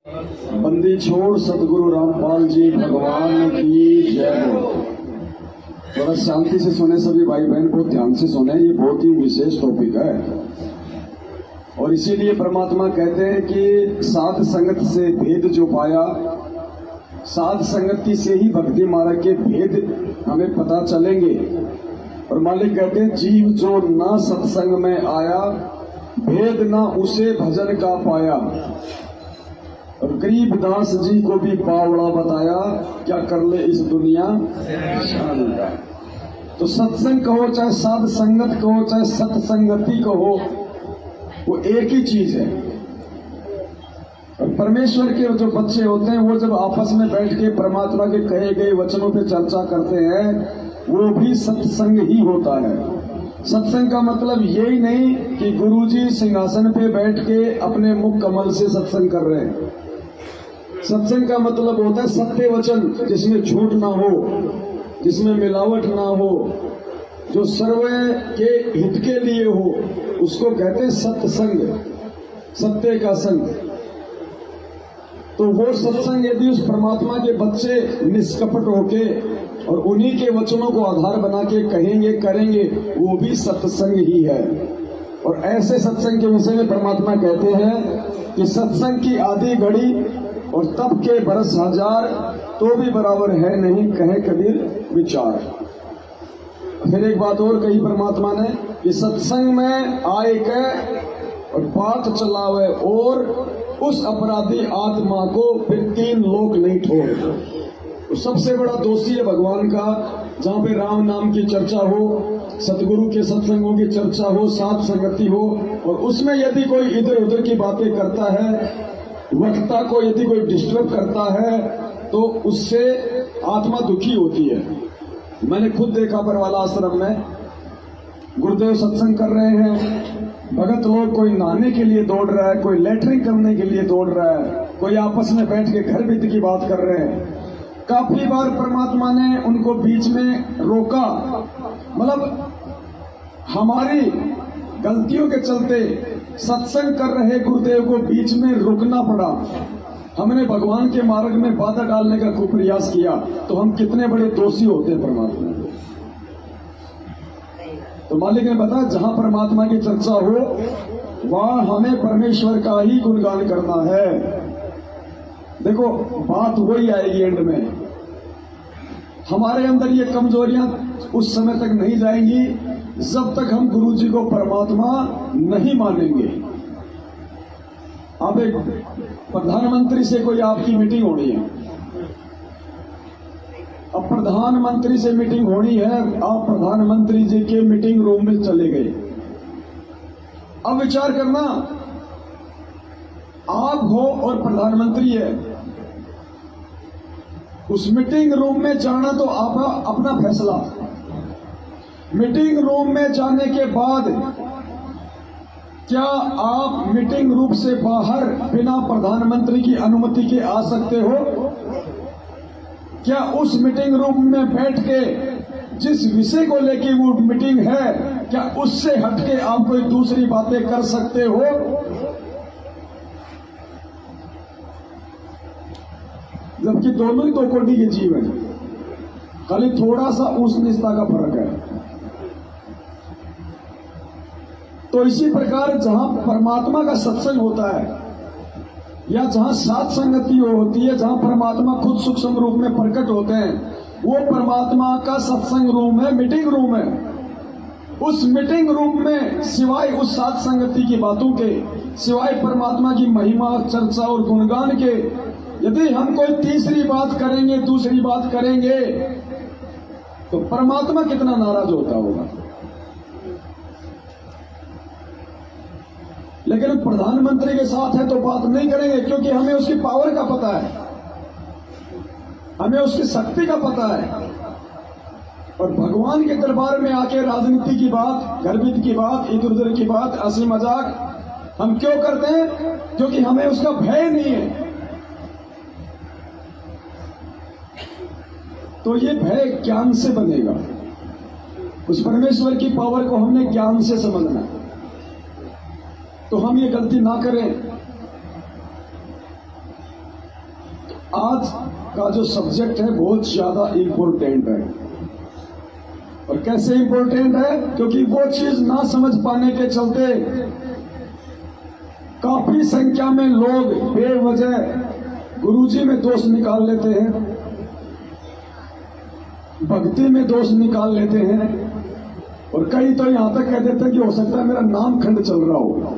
बंदी छोड़ सतगुरु रामपाल जी भगवान की जय हो। थोड़ा शांति से सुने सभी भाई बहन, को ध्यान से सुने, ये बहुत ही विशेष टॉपिक है। और इसीलिए परमात्मा कहते हैं कि साध संगत से भेद जो पाया, साध संगति से ही भक्ति मार्ग के भेद हमें पता चलेंगे। और मालिक कहते हैं जीव जो ना सत्संग में आया, भेद ना उसे भजन का पाया। और गरीबदास जी को भी बावड़ा बताया, क्या कर ले इस दुनिया शान का। तो सत्संग कहो चाहे साध संगत कहो चाहे सत्संगति कहो, वो एक ही चीज है। और परमेश्वर के जो बच्चे होते हैं वो जब आपस में बैठ के परमात्मा के कहे गए वचनों पे चर्चा करते हैं, वो भी सत्संग ही होता है। सत्संग का मतलब यही नहीं कि गुरुजी सिंहासन पे बैठ के अपने मुख कमल से सत्संग कर रहे हैं। सत्संग का मतलब होता है सत्य वचन, जिसमें झूठ ना हो, जिसमें मिलावट ना हो, जो सर्व के हित के लिए हो, उसको कहते हैं सत्संग, सत्य का संग। तो वो सत्संग यदि उस परमात्मा के बच्चे निष्कपट होके और उन्हीं के वचनों को आधार बना के कहेंगे करेंगे, वो भी सत्संग ही है। और ऐसे सत्संग के विषय में परमात्मा कहते हैं कि सत्संग की आधी घड़ी और तप के बरस हजार, तो भी बराबर है नहीं कहे कबीर विचार। फिर एक बात और कही परमात्मा ने कि सत्संग में आए के और बात चलावे और उस अपराधी आत्मा को फिर 3 लोक नहीं छोड़। तो सबसे बड़ा दोषी है भगवान का, जहाँ पे राम नाम की चर्चा हो, सतगुरु के सत्संगों की चर्चा हो, साथ संगति हो, और उसमें यदि कोई इधर उधर की बातें करता है, वक्ता को यदि कोई डिस्टर्ब करता है, तो उससे आत्मा दुखी होती है। मैंने खुद देखा परवाला आश्रम में गुरुदेव सत्संग कर रहे हैं, भगत लोग कोई नहाने के लिए दौड़ रहा है, कोई लैट्रिन करने के लिए दौड़ रहा है, कोई आपस में बैठ के घर बीत की बात कर रहे हैं। काफी बार परमात्मा ने उनको बीच में रोका, मतलब हमारी गलतियों के चलते सत्संग कर रहे गुरुदेव को बीच में रुकना पड़ा। हमने भगवान के मार्ग में बाधा डालने का खूब प्रयास किया, तो हम कितने बड़े दोषी होते हैं परमात्मा। तो मालिक ने बताया जहां परमात्मा की चर्चा हो वहां हमें परमेश्वर का ही गुणगान करना है। देखो बात वही आएगी एंड में, हमारे अंदर ये कमजोरियां उस समय तक नहीं जाएंगी जब तक हम गुरु जी को परमात्मा नहीं मानेंगे। अब एक प्रधानमंत्री से कोई आपकी मीटिंग होनी है, अब प्रधानमंत्री से मीटिंग होनी है, आप प्रधानमंत्री जी के मीटिंग रूम में चले गए। अब विचार करना, आप हो और प्रधानमंत्री है, उस मीटिंग रूम में जाना तो आपका अपना फैसला। मीटिंग रूम में जाने के बाद क्या आप मीटिंग रूम से बाहर बिना प्रधानमंत्री की अनुमति के आ सकते हो? क्या उस मीटिंग रूम में बैठ के जिस विषय को लेके वो मीटिंग है, क्या उससे हटके आप कोई दूसरी बातें कर सकते हो? जबकि दोनों ही 2 कोटि के जीव हैं, खाली थोड़ा सा ऊंच नीचता का फर्क है। तो इसी प्रकार जहां परमात्मा का सत्संग होता है या जहां साथ संगति होती है, जहां परमात्मा खुद सूक्ष्म रूप में प्रकट होते हैं, वो परमात्मा का सत्संग रूम है, मीटिंग रूम है। उस मीटिंग रूम में सिवाय उस साथ संगति की बातों के, सिवाय परमात्मा की महिमा चर्चा और गुणगान के, यदि हम कोई तीसरी बात करेंगे, दूसरी बात करेंगे, तो परमात्मा कितना नाराज होता होगा। लेकिन प्रधानमंत्री के साथ है तो बात नहीं करेंगे, क्योंकि हमें उसकी पावर का पता है, हमें उसकी शक्ति का पता है। और भगवान के दरबार में आके राजनीति की बात, गर्भित की बात, इधर उधर की बात, हंसी मजाक हम क्यों करते हैं? क्योंकि हमें उसका भय नहीं है। तो ये भय ज्ञान से बनेगा। उस परमेश्वर की पावर को हमने ज्ञान से समझना है। तो हम ये गलती ना करें आज का जो सब्जेक्ट है बहुत ज्यादा इम्पोर्टेंट है। और कैसे इम्पोर्टेंट है? क्योंकि वो चीज ना समझ पाने के चलते काफी संख्या में लोग बेवजह गुरुजी में दोष निकाल लेते हैं, भक्ति में दोष निकाल लेते हैं, और कई तो यहां तक कह देते हैं कि हो सकता है मेरा नाम खंड चल रहा हो।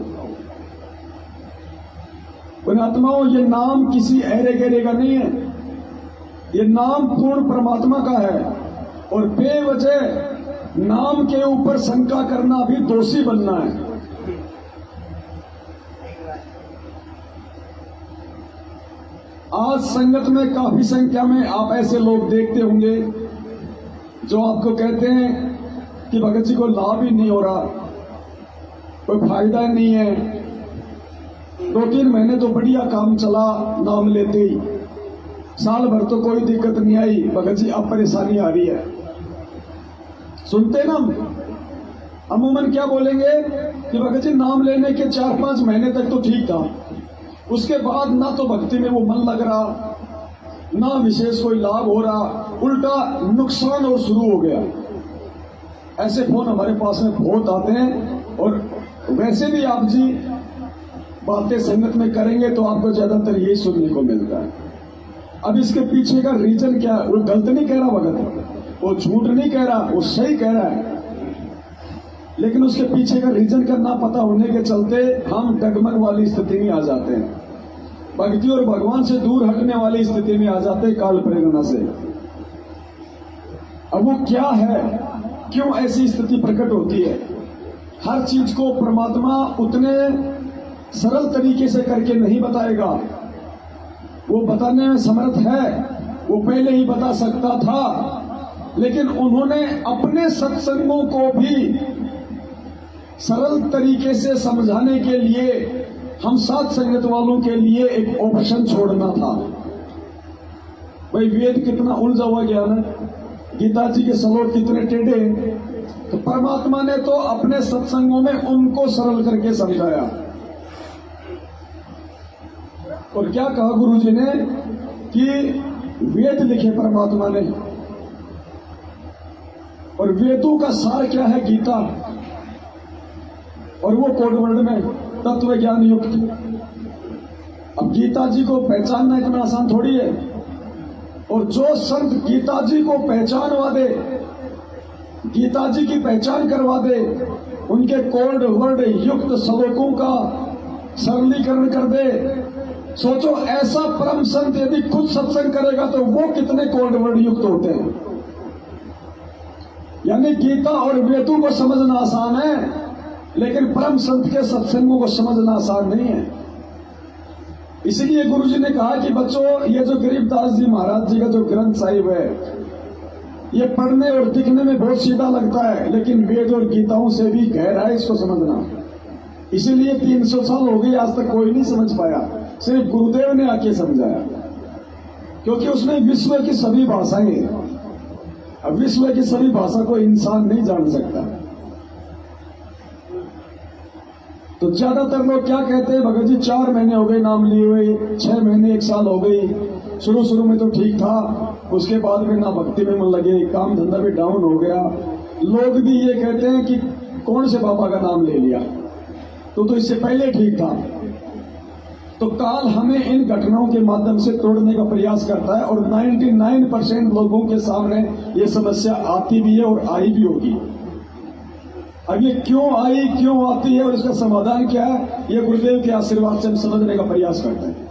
पुण्यात्माओं, ये नाम किसी ऐरे गहरे का नहीं है, ये नाम पूर्ण परमात्मा का है। और बेवजह नाम के ऊपर शंका करना भी दोषी बनना है। आज संगत में काफी संख्या में आप ऐसे लोग देखते होंगे जो आपको कहते हैं कि भगत जी को लाभ ही नहीं हो रहा, कोई फायदा नहीं है, 2-3 महीने तो बढ़िया काम चला नाम लेते ही, साल भर तो कोई दिक्कत नहीं आई, भगत जी अब परेशानी आ रही है। सुनते ना, अमूमन क्या बोलेंगे कि भगत जी नाम लेने के 4-5 महीने तक तो ठीक था, उसके बाद ना तो भक्ति में वो मन लग रहा, ना विशेष कोई लाभ हो रहा, उल्टा नुकसान और शुरू हो गया। ऐसे फोन हमारे पास में बहुत आते हैं। और वैसे भी आप जी बातें संगत में करेंगे तो आपको ज्यादातर यही सुनने को मिलता है। अब इसके पीछे का रीजन क्या है? वो गलत नहीं कह रहा भगत, वो झूठ नहीं कह रहा, वो सही कह रहा है, लेकिन उसके पीछे का रीजन का ना पता होने के चलते हम डगमग वाली स्थिति में आ जाते हैं, भक्ति और भगवान से दूर हटने वाली स्थिति में आ जाते हैं काल प्रेरणा से। अब वो क्या है, क्यों ऐसी स्थिति प्रकट होती है? हर चीज को परमात्मा उतने सरल तरीके से करके नहीं बताएगा, वो बताने में समर्थ है, वो पहले ही बता सकता था, लेकिन उन्होंने अपने सत्संगों को भी सरल तरीके से समझाने के लिए हम साथ संगत वालों के लिए एक ऑप्शन छोड़ना था। भाई वेद कितना उलझा हुआ ज्ञान है, गीता जी के श्लोक कितने टेढ़े, तो परमात्मा ने तो अपने सत्संगों में उनको सरल करके समझाया। और क्या कहा गुरु जी ने कि वेद लिखे परमात्मा ने, और वेदों का सार क्या है? गीता, और वो कोड वर्ड में तत्व ज्ञान युक्त। अब गीता जी को पहचानना इतना आसान थोड़ी है, और जो संत गीता जी को पहचानवा दे, गीता जी की पहचान करवा दे, उनके कोड वर्ड युक्त श्लोकों का सरलीकरण कर दे, सोचो ऐसा परम संत यदि खुद सत्संग करेगा तो वो कितने कोड वर्ड युक्त होते हैं। यानी गीता और वेदों को समझना आसान है, लेकिन परम संत के सत्संगों को समझना आसान नहीं है। इसलिए गुरु जी ने कहा कि बच्चों, ये जो गरीबदास जी महाराज जी का जो ग्रंथ साहिब है, ये पढ़ने और दिखने में बहुत सीधा लगता है, लेकिन वेद और गीताओं से भी गहरा है, इसको समझना। इसीलिए 300 साल हो गए, आज तक कोई नहीं समझ पाया, सिर्फ गुरुदेव ने आके समझाया, क्योंकि उसमें विश्व की सभी भाषाएं हैं। अब विश्व की सभी भाषा को इंसान नहीं जान सकता। तो ज्यादातर लोग क्या कहते हैं, भगत जी 4 महीने हो गए नाम लिए हुए, 6 महीने 1 साल हो गई, शुरू में तो ठीक था, उसके बाद में ना भक्ति में मन लगे, काम धंधा भी डाउन हो गया। लोग भी ये कहते हैं कि कौन से बाबा का नाम ले लिया, तो इससे पहले ठीक था। तो काल हमें इन घटनाओं के माध्यम से तोड़ने का प्रयास करता है, और 99% लोगों के सामने ये समस्या आती भी है और आई भी होगी। अब ये क्यों आई, क्यों आती है और इसका समाधान क्या है, ये गुरुदेव के आशीर्वाद से हम समझने का प्रयास करते हैं।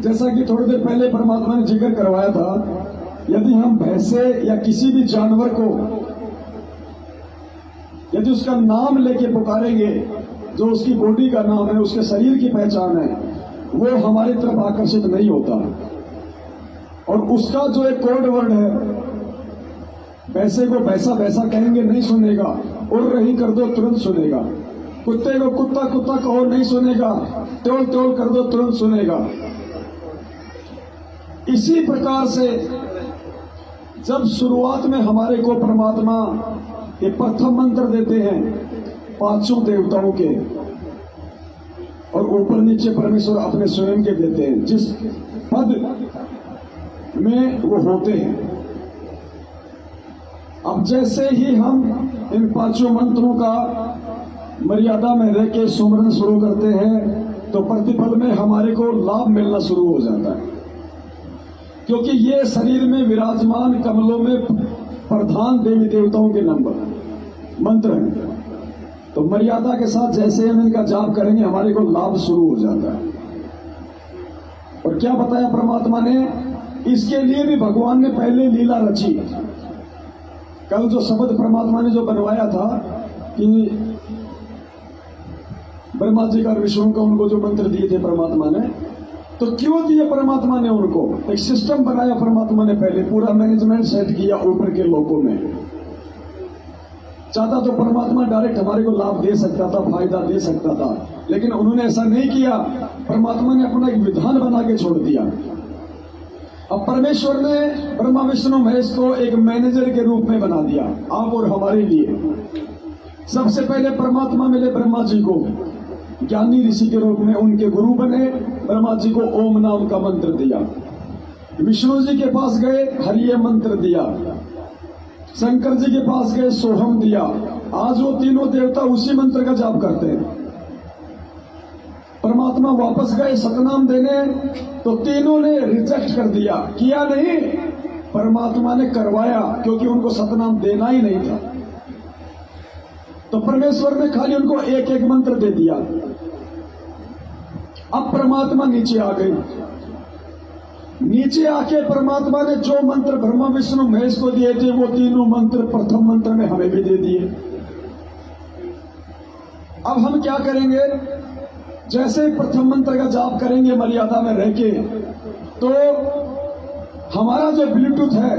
जैसा कि थोड़ी देर पहले परमात्मा ने जिक्र करवाया था, यदि हम भैंसे या किसी भी जानवर को यदि उसका नाम लेके पुकारेंगे, जो उसकी बॉडी का नाम है, उसके शरीर की पहचान है, वो हमारी तरफ आकर्षित नहीं होता। और उसका जो एक कोड वर्ड है, भैंसे को भैंसा भैंसा कहेंगे नहीं सुनेगा, उड़ रही कर दो तुरंत सुनेगा, कुत्ते को कुत्ता कुत्ता कहो नहीं सुनेगा, टोल टोल कर दो तुरंत सुनेगा। इसी प्रकार से जब शुरुआत में हमारे को परमात्मा ये प्रथम मंत्र देते हैं 5 देवताओं के, और ऊपर नीचे परमेश्वर अपने स्वयं के देते हैं, जिस पद में वो होते हैं। अब जैसे ही हम इन पांचों मंत्रों का मर्यादा में रह के सुमरन शुरू करते हैं तो प्रतिफल में हमारे को लाभ मिलना शुरू हो जाता है, क्योंकि ये शरीर में विराजमान कमलों में प्रधान देवी देवताओं के नंबर मंत्र हैं। तो मर्यादा के साथ जैसे हम इनका जाप करेंगे हमारे को लाभ शुरू हो जाता है। और क्या बताया परमात्मा ने, इसके लिए भी भगवान ने पहले लीला रची। कल जो शब्द परमात्मा ने जो बनवाया था कि ब्रह्मा जी का विष्णु का उनको जो मंत्र दिए थे परमात्मा ने, तो क्यों दिए परमात्मा ने उनको? एक सिस्टम बनाया परमात्मा ने, पहले पूरा मैनेजमेंट सेट किया ऊपर के लोगों में। चाहता तो परमात्मा डायरेक्ट हमारे को लाभ दे सकता था, फायदा दे सकता था, लेकिन उन्होंने ऐसा नहीं किया। परमात्मा ने अपना एक विधान बना के छोड़ दिया। अब परमेश्वर ने ब्रह्मा विष्णु महेश को एक मैनेजर के रूप में बना दिया, आप और हमारे लिए। सबसे पहले परमात्मा मिले ब्रह्मा जी को ज्ञानी ऋषि के रूप में, उनके गुरु बने। ब्रह्मा जी को ओम नाम का मंत्र दिया। विष्णु जी के पास गए, हरिये मंत्र दिया। शंकर जी के पास गए, सोहम दिया। आज वो तीनों देवता उसी मंत्र का जाप करते हैं। परमात्मा वापस गए सतनाम देने, तो तीनों ने रिजेक्ट कर दिया, किया नहीं, परमात्मा ने करवाया, क्योंकि उनको सतनाम देना ही नहीं था। तो परमेश्वर ने खाली उनको एक एक मंत्र दे दिया। अब परमात्मा नीचे आ गए। नीचे आके परमात्मा ने जो मंत्र ब्रह्मा विष्णु महेश को दिए थे वो तीनों मंत्र प्रथम मंत्र में हमें भी दे दिए। अब हम क्या करेंगे? जैसे प्रथम मंत्र का जाप करेंगे मर्यादा में रह के, तो हमारा जो ब्लूटूथ है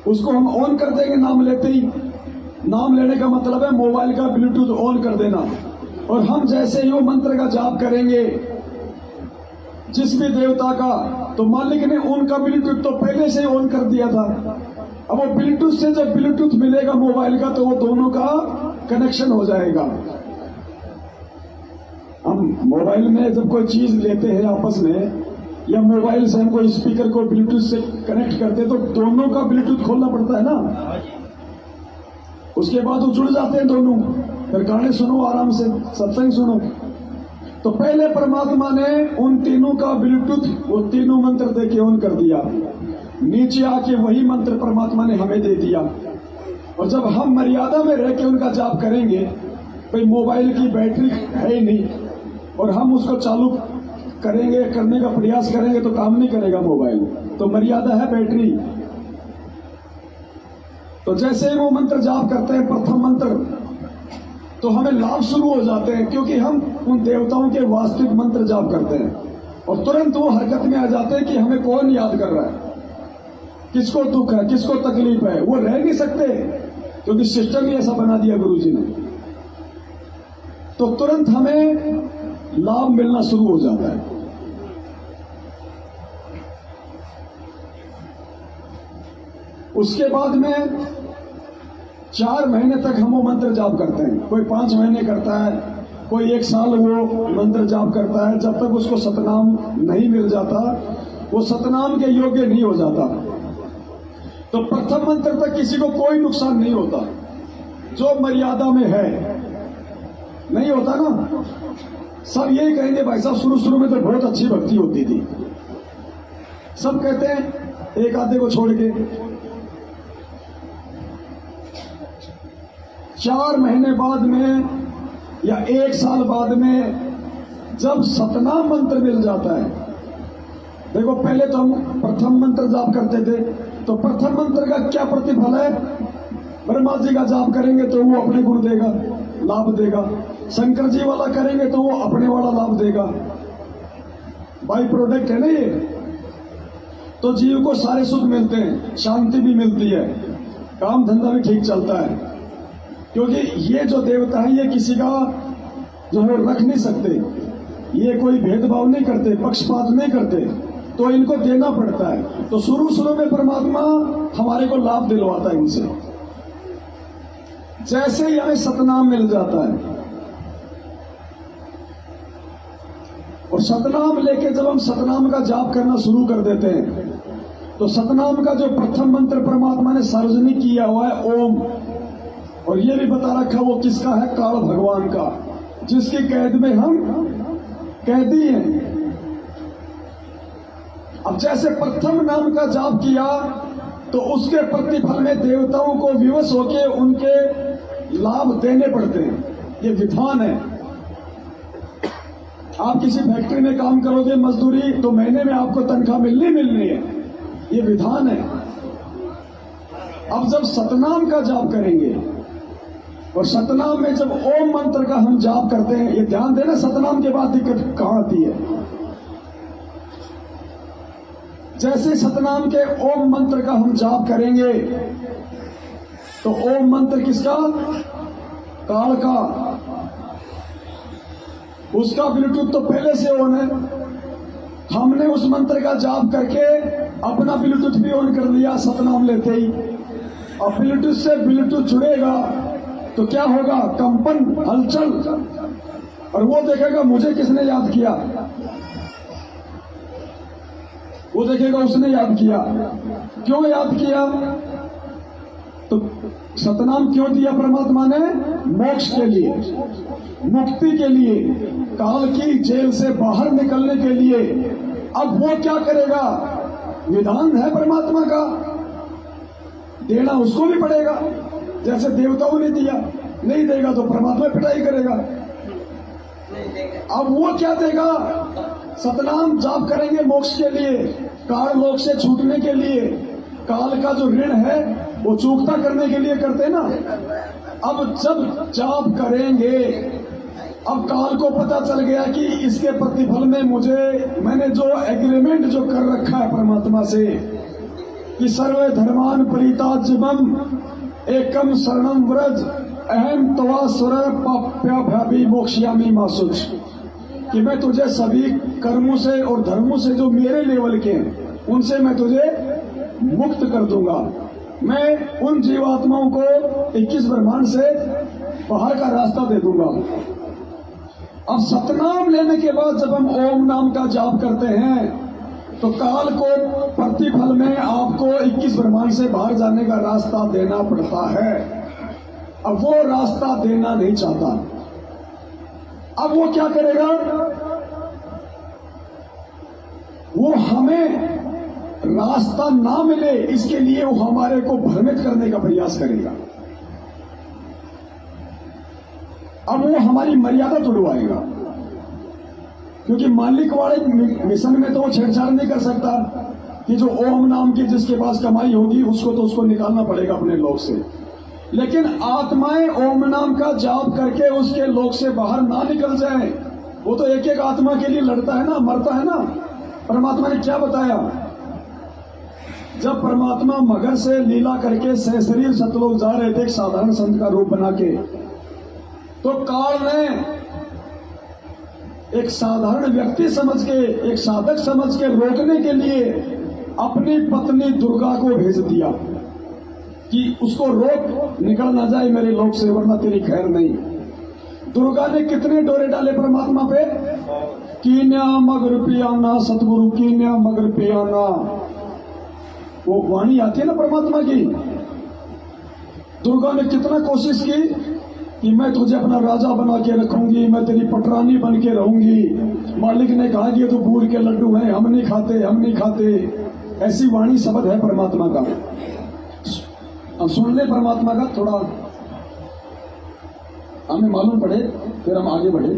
उसको हम ऑन कर देंगे नाम लेते ही। नाम लेने का मतलब है मोबाइल का ब्लूटूथ ऑन कर देना। और हम जैसे ही वो मंत्र का जाप करेंगे जिस भी देवता का, तो मालिक ने उनका ब्लूटूथ तो पहले से ही ऑन कर दिया था। अब वो ब्लूटूथ से जब ब्लूटूथ मिलेगा मोबाइल का, तो वो दोनों का कनेक्शन हो जाएगा। हम मोबाइल में जब कोई चीज लेते हैं आपस में, या मोबाइल से हम कोई स्पीकर को ब्लूटूथ से कनेक्ट करते हैं, तो दोनों का ब्लूटूथ खोलना पड़ता है ना। उसके बाद वो जुड़ जाते हैं दोनों, फिर गाने सुनो आराम से, सत्संग सुनो। तो पहले परमात्मा ने उन तीनों का ब्लूटूथ वो तीनों मंत्र दे के ऑन कर दिया। नीचे आके वही मंत्र परमात्मा ने हमें दे दिया। और जब हम मर्यादा में रह के उनका जाप करेंगे, भाई मोबाइल की बैटरी है ही नहीं और हम उसको चालू करेंगे, करने का प्रयास करेंगे तो काम नहीं करेगा मोबाइल, तो मर्यादा है बैटरी। तो जैसे ही वो मंत्र जाप करते हैं प्रथम मंत्र, तो हमें लाभ शुरू हो जाते हैं, क्योंकि हम उन देवताओं के वास्तविक मंत्र जाप करते हैं और तुरंत वो हरकत में आ जाते हैं कि हमें कौन याद कर रहा है, किसको दुख है, किसको तकलीफ है। वो रह नहीं सकते, क्योंकि सिस्टम ही ऐसा बना दिया गुरु जी ने। तो तुरंत हमें लाभ मिलना शुरू हो जाता है। उसके बाद में 4 महीने तक हम वो मंत्र जाप करते हैं। कोई 5 महीने करता है, कोई 1 साल वो मंत्र जाप करता है। जब तक उसको सतनाम नहीं मिल जाता, वो सतनाम के योग्य नहीं हो जाता। तो प्रथम मंत्र तक किसी को कोई नुकसान नहीं होता, जो मर्यादा में है। नहीं होता ना। सब यही कहेंगे भाई साहब शुरू शुरू में तो बहुत अच्छी भक्ति होती थी, सब कहते हैं, एक आधे को छोड़ के। 4 महीने बाद में या 1 साल बाद में जब सतनाम मंत्र मिल जाता है, देखो पहले तो हम प्रथम मंत्र जाप करते थे, तो प्रथम मंत्र का क्या प्रतिफल है? ब्रह्मा जी का जाप करेंगे तो वो अपने गुण देगा, लाभ देगा। शंकर जी वाला करेंगे तो वो अपने वाला लाभ देगा। बाई प्रोडक्ट है ना ये। तो जीव को सारे सुख मिलते हैं, शांति भी मिलती है, काम धंधा भी ठीक चलता है। क्योंकि ये जो देवता है ये किसी का जो है रख नहीं सकते, ये कोई भेदभाव नहीं करते, पक्षपात नहीं करते, तो इनको देना पड़ता है। तो शुरू शुरू में परमात्मा हमारे को लाभ दिलवाता है इनसे। जैसे ही हमें सतनाम मिल जाता है, और सतनाम लेके जब हम सतनाम का जाप करना शुरू कर देते हैं तो सतनाम का जो प्रथम मंत्र परमात्मा ने सार्वजनिक किया हुआ है ओम, और ये भी बता रखा वो किसका है, काल भगवान का, जिसकी कैद में हम कैदी हैं। अब जैसे प्रथम नाम का जाप किया तो उसके प्रतिफल में देवताओं को विवश होके उनके लाभ देने पड़ते हैं, ये विधान है। आप किसी फैक्ट्री में काम करोगे मजदूरी, तो महीने में आपको तनख्वाह मिलनी है, ये विधान है। अब जब सतनाम का जाप करेंगे और सतनाम में जब ओम मंत्र का हम जाप करते हैं, ये ध्यान देना सतनाम के बाद दिक्कत कहां आती है। जैसे सतनाम के ओम मंत्र का हम जाप करेंगे तो ओम मंत्र किसका, काल का, उसका ब्लूटूथ तो पहले से ऑन है। हमने उस मंत्र का जाप करके अपना ब्लूटूथ भी ऑन कर लिया सतनाम लेते ही। अब ब्लूटूथ से ब्लूटूथ जुड़ेगा तो क्या होगा, कंपन, हलचल, और वो देखेगा मुझे किसने याद किया, वो देखेगा उसने याद किया। क्यों याद किया, तो सतनाम क्यों दिया परमात्मा ने, मोक्ष के लिए, मुक्ति के लिए, काल की जेल से बाहर निकलने के लिए। अब वो क्या करेगा, विधान है परमात्मा का, देना उसको भी पड़ेगा। जैसे देवताओं ने दिया, नहीं देगा तो परमात्मा पिटाई करेगा। अब वो क्या देगा, सतनाम जाप करेंगे मोक्ष के लिए, काल लोक से छूटने के लिए, काल का जो ऋण है वो चूकता करने के लिए करते ना। अब जब जाप करेंगे, अब काल को पता चल गया कि इसके प्रतिफल में मैंने जो एग्रीमेंट जो कर रखा है परमात्मा से कि सर्वे धर्मान परित्याज्यम एकम शरणम व्रज अहम तवा स्वर पाप्याभ्याभि मोक्ष्यामि मासुच, कि मैं तुझे सभी कर्मों से और धर्मों से जो मेरे लेवल के हैं उनसे मैं तुझे मुक्त कर दूंगा। मैं उन जीवात्माओं को 21 ब्रह्मांड से बाहर का रास्ता दे दूंगा। अब सतनाम लेने के बाद जब हम ओम नाम का जाप करते हैं तो काल को प्रतिफल में आपको 21 ब्रह्मांड से बाहर जाने का रास्ता देना पड़ता है। अब वो रास्ता देना नहीं चाहता, अब वो क्या करेगा, वो हमें रास्ता ना मिले इसके लिए वो हमारे को भ्रमित करने का प्रयास करेगा। अब वो हमारी मर्यादा तोड़वाएगा, क्योंकि मालिक वाले मिशन में तो वो छेड़छाड़ नहीं कर सकता कि जो ओम नाम की जिसके पास कमाई होगी उसको निकालना पड़ेगा अपने लोक से। लेकिन आत्माएं ओम नाम का जाप करके उसके लोक से बाहर ना निकल जाएं, वो तो एक एक आत्मा के लिए लड़ता है ना, मरता है ना। परमात्मा ने क्या बताया, जब परमात्मा मगर से लीला करके सहशरीर सतलोक जा रहे थे एक साधारण संत का रूप बना के, तो काल ने एक साधारण व्यक्ति समझ के, एक साधक समझ के रोकने के लिए अपनी पत्नी दुर्गा को भेज दिया कि उसको रोक, निकल ना जाए मेरे लोक से वरना तेरी खैर नहीं। दुर्गा ने कितने डोरे डाले परमात्मा पे, कीन्या मगर पियाना, सतगुरु कीन्या मगर पियाना, वो वाणी आती है ना परमात्मा की। दुर्गा ने कितना कोशिश की कि मैं तुझे अपना राजा बना के रखूंगी, मैं तेरी पटरानी बन के रहूंगी। मालिक ने कहा कि ये तो गुड़ के लड्डू हैं, हम नहीं खाते, हम नहीं खाते। ऐसी वाणी शब्द है परमात्मा का। अब सुन ले परमात्मा का, थोड़ा हमें मालूम पड़े फिर हम आगे बढ़े।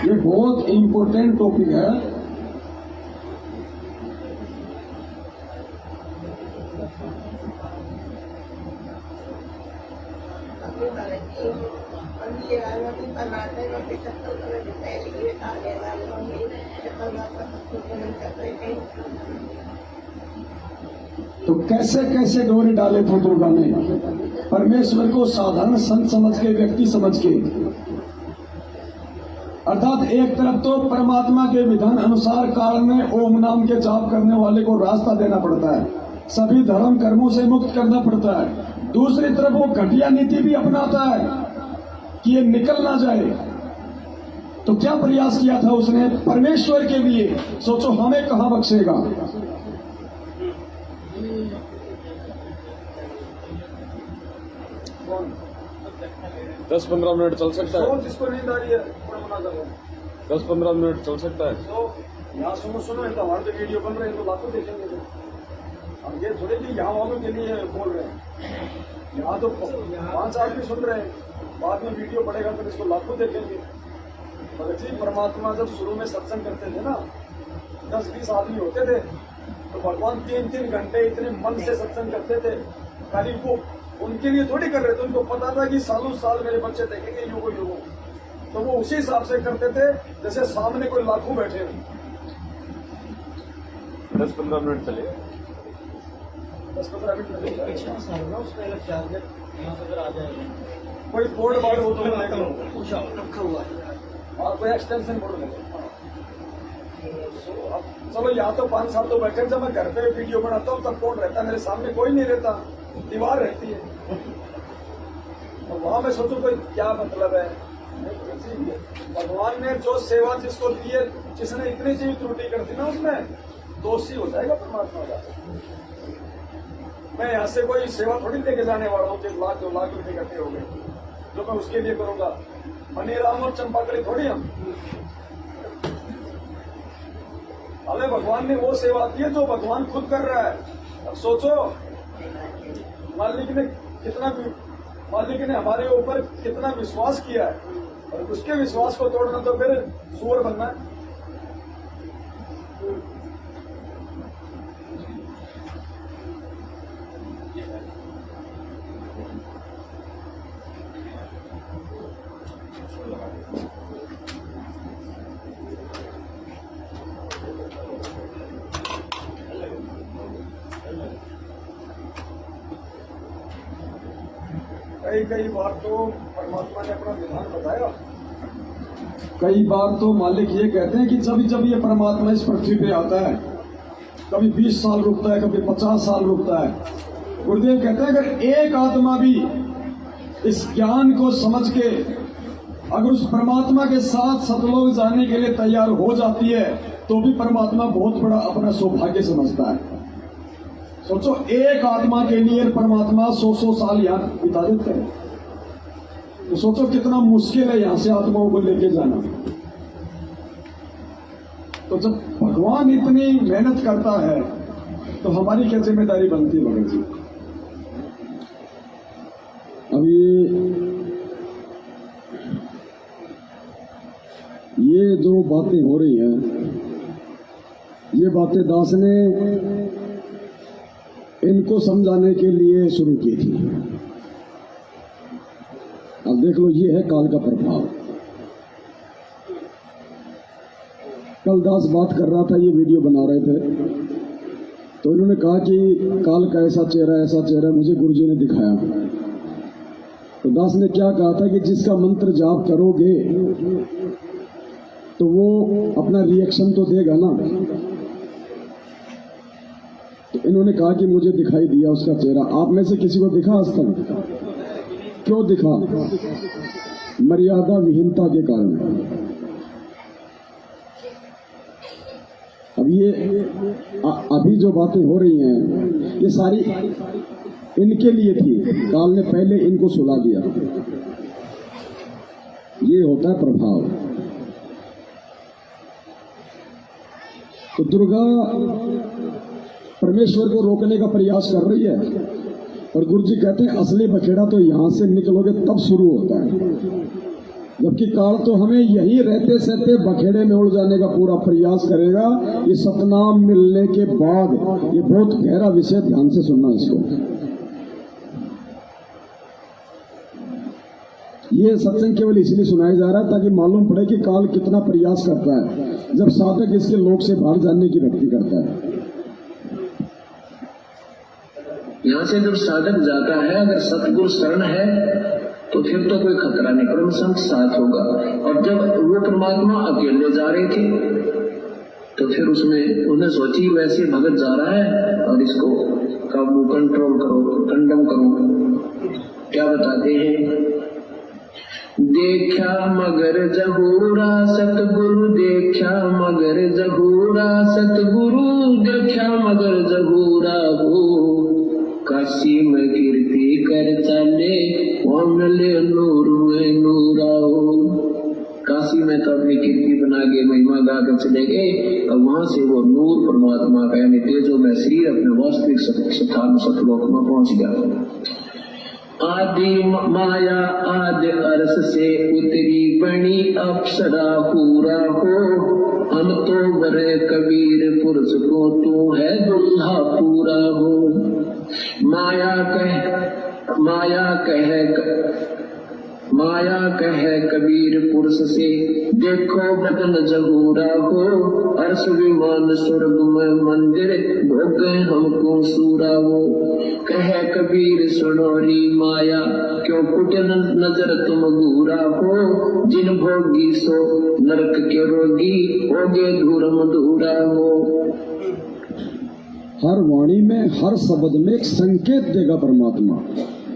ये बहुत इंपॉर्टेंट टॉपिक है। तो कैसे कैसे डोरे डाले थे दुर्गा ने परमेश्वर को साधारण संत समझ के, व्यक्ति समझ के। अर्थात एक तरफ तो परमात्मा के विधान अनुसार काल में ओम नाम के जाप करने वाले को रास्ता देना पड़ता है, सभी धर्म कर्मों से मुक्त करना पड़ता है। दूसरी तरफ वो घटिया नीति भी अपनाता है कि ये निकल ना जाए। तो क्या प्रयास किया था उसने परमेश्वर के लिए, सोचो हमें कहां बख्शेगा। 10-15 मिनट चल सकता है। जिसको नींद आ रही है 10-15 मिनट चल सकता है। तो यहाँ सुनो तो हमारे जो वीडियो बन रहे हैं तो लाखों देखेंगे। अब ये थोड़े कि यहाँ वालों के लिए बोल रहे हैं, यहाँ तो 5 आदमी सुन रहे हैं, बाद में वीडियो पड़ेगा तो इसको लाखों देखेंगे। भगत जी परमात्मा जब शुरू में सत्संग करते थे ना, 10-20 आदमी होते थे, तो भगवान 3-3 घंटे इतने मन से सत्संग करते थे। खाली वो उनके लिए थोड़ी कर रहे थे, उनको पता था कि सालों साल मेरे बच्चे देखेंगे युगो, तो वो उसी हिसाब से करते थे जैसे सामने कोई लाखों बैठे हैं। 10-15 मिनट चले। 10-15 मिनट कोई बोर्ड बार्ड हो तो रखा हुआ है और कोई एक्सटेंशन बोर्ड लगे। चलो यहाँ तो 5 साल तो बैठे, जब मैं घर पे वीडियो बनाता हूँ तब कौन रहता है, मेरे सामने कोई नहीं रहता, दीवार रहती है। तो वहां में सोचो कोई क्या मतलब है। भगवान ने जो सेवा जिसको दी है, जिसने इतनी सी भी त्रुटि कर दी ना उसमें दोषी हो जाएगा परमात्मा का। मैं यहाँ से कोई सेवा थोड़ी लेके जाने वाला हूँ, 1 लाख 2 लाख रुपए इकट्ठे हो गए जो मैं उसके लिए करूंगा। मनीराम और चंपाकली थोड़ी हम। हमें भगवान ने वो सेवा दी है जो भगवान खुद कर रहा है। अब सोचो मालिक ने हमारे ऊपर कितना विश्वास किया है, और उसके विश्वास को तोड़ना तो फिर सुअर बनना है। कई बार तो परमात्मा ने अपना विधान बताया। कई बार तो मालिक ये कहते हैं कि जब ये परमात्मा इस पृथ्वी पे आता है, कभी 20 साल रुकता है, कभी 50 साल रुकता है। गुरुदेव कहते हैं अगर एक आत्मा भी इस ज्ञान को समझ के अगर उस परमात्मा के साथ सतलोक जाने के लिए तैयार हो जाती है, तो भी परमात्मा बहुत बड़ा अपना सौभाग्य समझता है। सोचो एक आत्मा के लिए परमात्मा 100 साल यहाँ बिता देते हैं, तो सोचो कितना मुश्किल है यहाँ से आत्माओं को लेके जाना। तो जब भगवान इतनी मेहनत करता है तो हमारी क्या जिम्मेदारी बनती है भगत जी। अब ये जो बातें हो रही हैं, ये बातें दास ने इनको समझाने के लिए शुरू की थी। अब देख लो, ये है काल का प्रभाव। कल दास बात कर रहा था, ये वीडियो बना रहे थे, तो इन्होंने कहा कि काल का ऐसा चेहरा मुझे गुरुजी ने दिखाया। तो दास ने क्या कहा था कि जिसका मंत्र जाप करोगे तो वो अपना रिएक्शन तो देगा ना। तो इन्होंने कहा कि मुझे दिखाई दिया उसका चेहरा। आप में से किसी को दिखा आज तक? क्यों दिखा? मर्यादा विहीनता के कारण। अब ये अभी जो बातें हो रही हैं, ये सारी इनके लिए थी। काल ने पहले इनको सुला दिया। ये होता है प्रभाव। तो दुर्गा परमेश्वर को रोकने का प्रयास कर रही है, और गुरुजी कहते हैं असली बखेड़ा तो यहां से निकलोगे तब शुरू होता है, जबकि काल तो हमें यही रहते सहते बखेड़े में उड़ जाने का पूरा प्रयास करेगा। ये सतनाम मिलने के बाद, ये बहुत गहरा विषय, ध्यान से सुनना इसको। ये सत्संग केवल इसलिए सुनाया जा रहा है ताकि मालूम पड़े कि काल कितना प्रयास करता है जब साधक इसके लोक से बाहर जाने की भक्ति करता है। यहाँ से जब साधक जाता है, अगर सतगुरु शरण है तो फिर तो कोई खतरा नहीं, परम संत साथ होगा। और जब वो परमात्मा अकेले जा रहे थे तो फिर उसमें उन्हें सोची वैसे भगत जा रहा है और इसको काबू कंट्रोल करो, कंडम करो। क्या बताते हैं? देखा मगर जहूरा सतगुरु, देखा मगर जहूरा सतगुरु, देखा मगर जहूरा हो। काशी में कीर्ति कर चले, कौन ले नूर हुए नूरा हो। काशी में तो अपनी कीर्ति बना के महिमा गा कर चले गए, और वहां से वो नूर परमात्मा का यानी तेजो में शरीर अपने वास्तविक स्थान सतलोक में पहुंच गया। आदि माया आदि अर्श से उतरी बनी अप्सरा पूरा हो। हम तो बड़े कबीर पुरुष को तू है दुल्हा पूरा हो। माया कहे कबीर पुरुष से, देखो बदन जहूरा हो। अर्श विमान स्वर्ग में मंदिर, भोगे हमको सूरा हो। कहे कबीर सुनोरी माया, क्यों कुटन नजर तुम घूरा हो। जिन भोगी सो नरक के रोगी, होगे धूर मधुरा हो। हर वाणी में, हर शब्द में एक संकेत देगा परमात्मा।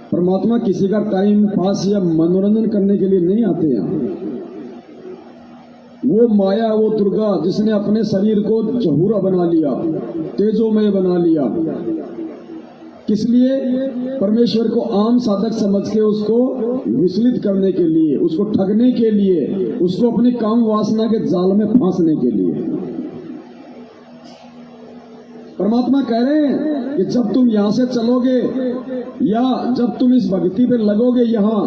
परमात्मा किसी का टाइम पास या मनोरंजन करने के लिए नहीं आते हैं। वो माया, वो दुर्गा जिसने अपने शरीर को जहूरा बना लिया, तेजोमय बना लिया, किस लिए? परमेश्वर को आम साधक समझ के उसको विचलित करने के लिए, उसको ठगने के लिए, उसको अपनी काम वासना के जाल में फांसने के लिए। परमात्मा कह रहे हैं कि जब तुम यहां से चलोगे या जब तुम इस भक्ति पे लगोगे यहां,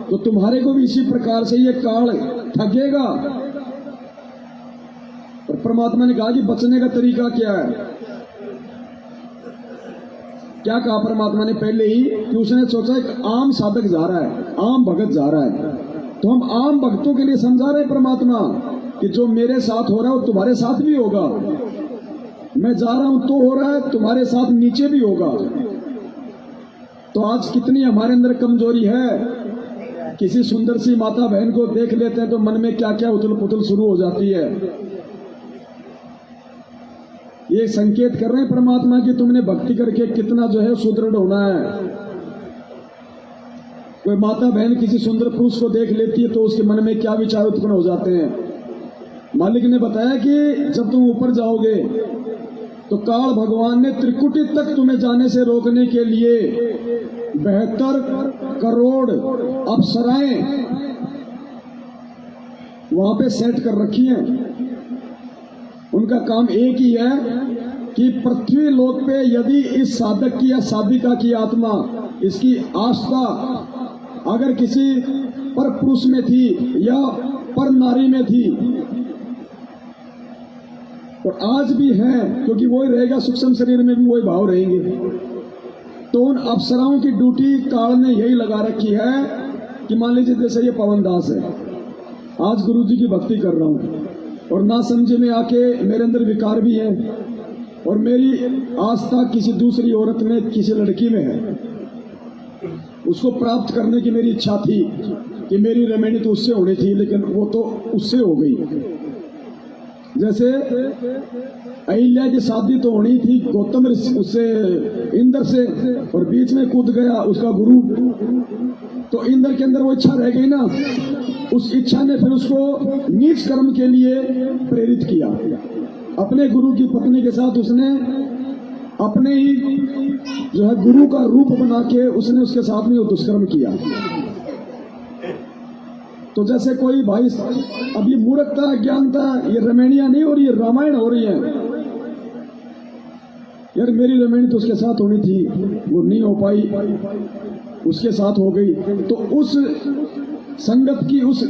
तो तुम्हारे को भी इसी प्रकार से ये काल ठगेगा। और परमात्मा ने कहा कि बचने का तरीका क्या है? क्या कहा परमात्मा ने पहले ही? कि उसने सोचा एक आम साधक जा रहा है, आम भगत जा रहा है, तो हम आम भक्तों के लिए समझा रहे परमात्मा कि जो मेरे साथ हो रहा है वो तुम्हारे साथ भी होगा। मैं जा रहा हूं तो हो रहा है, तुम्हारे साथ नीचे भी होगा। तो आज कितनी हमारे अंदर कमजोरी है। किसी सुंदर सी माता बहन को देख लेते हैं तो मन में क्या क्या उथल पुथल शुरू हो जाती है। ये संकेत कर रहे हैं परमात्मा कि तुमने भक्ति करके कितना जो है सुदृढ़ होना है। कोई माता बहन किसी सुंदर पुरुष को देख लेती है तो उसके मन में क्या विचार उत्पन्न हो जाते हैं। मालिक ने बताया कि जब तुम ऊपर जाओगे तो काल भगवान ने त्रिकुटी तक तुम्हें जाने से रोकने के लिए 72 करोड़ अप्सराएं वहां पे सेट कर रखी हैं। उनका काम एक ही है कि पृथ्वी लोक पे यदि इस साधक की या साधिका की आत्मा, इसकी आस्था अगर किसी पर पुरुष में थी या पर नारी में थी, और आज भी है क्योंकि वही रहेगा, सूक्ष्म शरीर में भी वही भाव रहेंगे, तो उन अप्सराओं की ड्यूटी काल ने यही लगा रखी है कि मान लीजिए जैसे ये पवन दास है, आज गुरु जी की भक्ति कर रहा हूं और ना समझे में आके मेरे अंदर विकार भी है और मेरी आस्था किसी दूसरी औरत में, किसी लड़की में है, उसको प्राप्त करने की मेरी इच्छा थी कि मेरी रमैनी तो उससे होनी थी, लेकिन वो तो उससे हो गई। जैसे अहिल्या की शादी तो होनी थी गौतम उससे, इंद्र से, और बीच में कूद गया उसका गुरु, तो इंद्र के अंदर वो इच्छा रह गई ना, उस इच्छा ने फिर उसको नीच कर्म के लिए प्रेरित किया। अपने गुरु की पत्नी के साथ उसने अपने ही जो है गुरु का रूप बना के उसने उसके साथ में दुष्कर्म किया। तो जैसे कोई भाई, अब ये मूर्खता, अज्ञानता, ये रमैनियां नहीं हो रही है, रामायण हो रही है। यार मेरी रमैनी तो उसके साथ होनी थी, वो नहीं हो पाई, उसके साथ हो गई, तो उस संगत की उस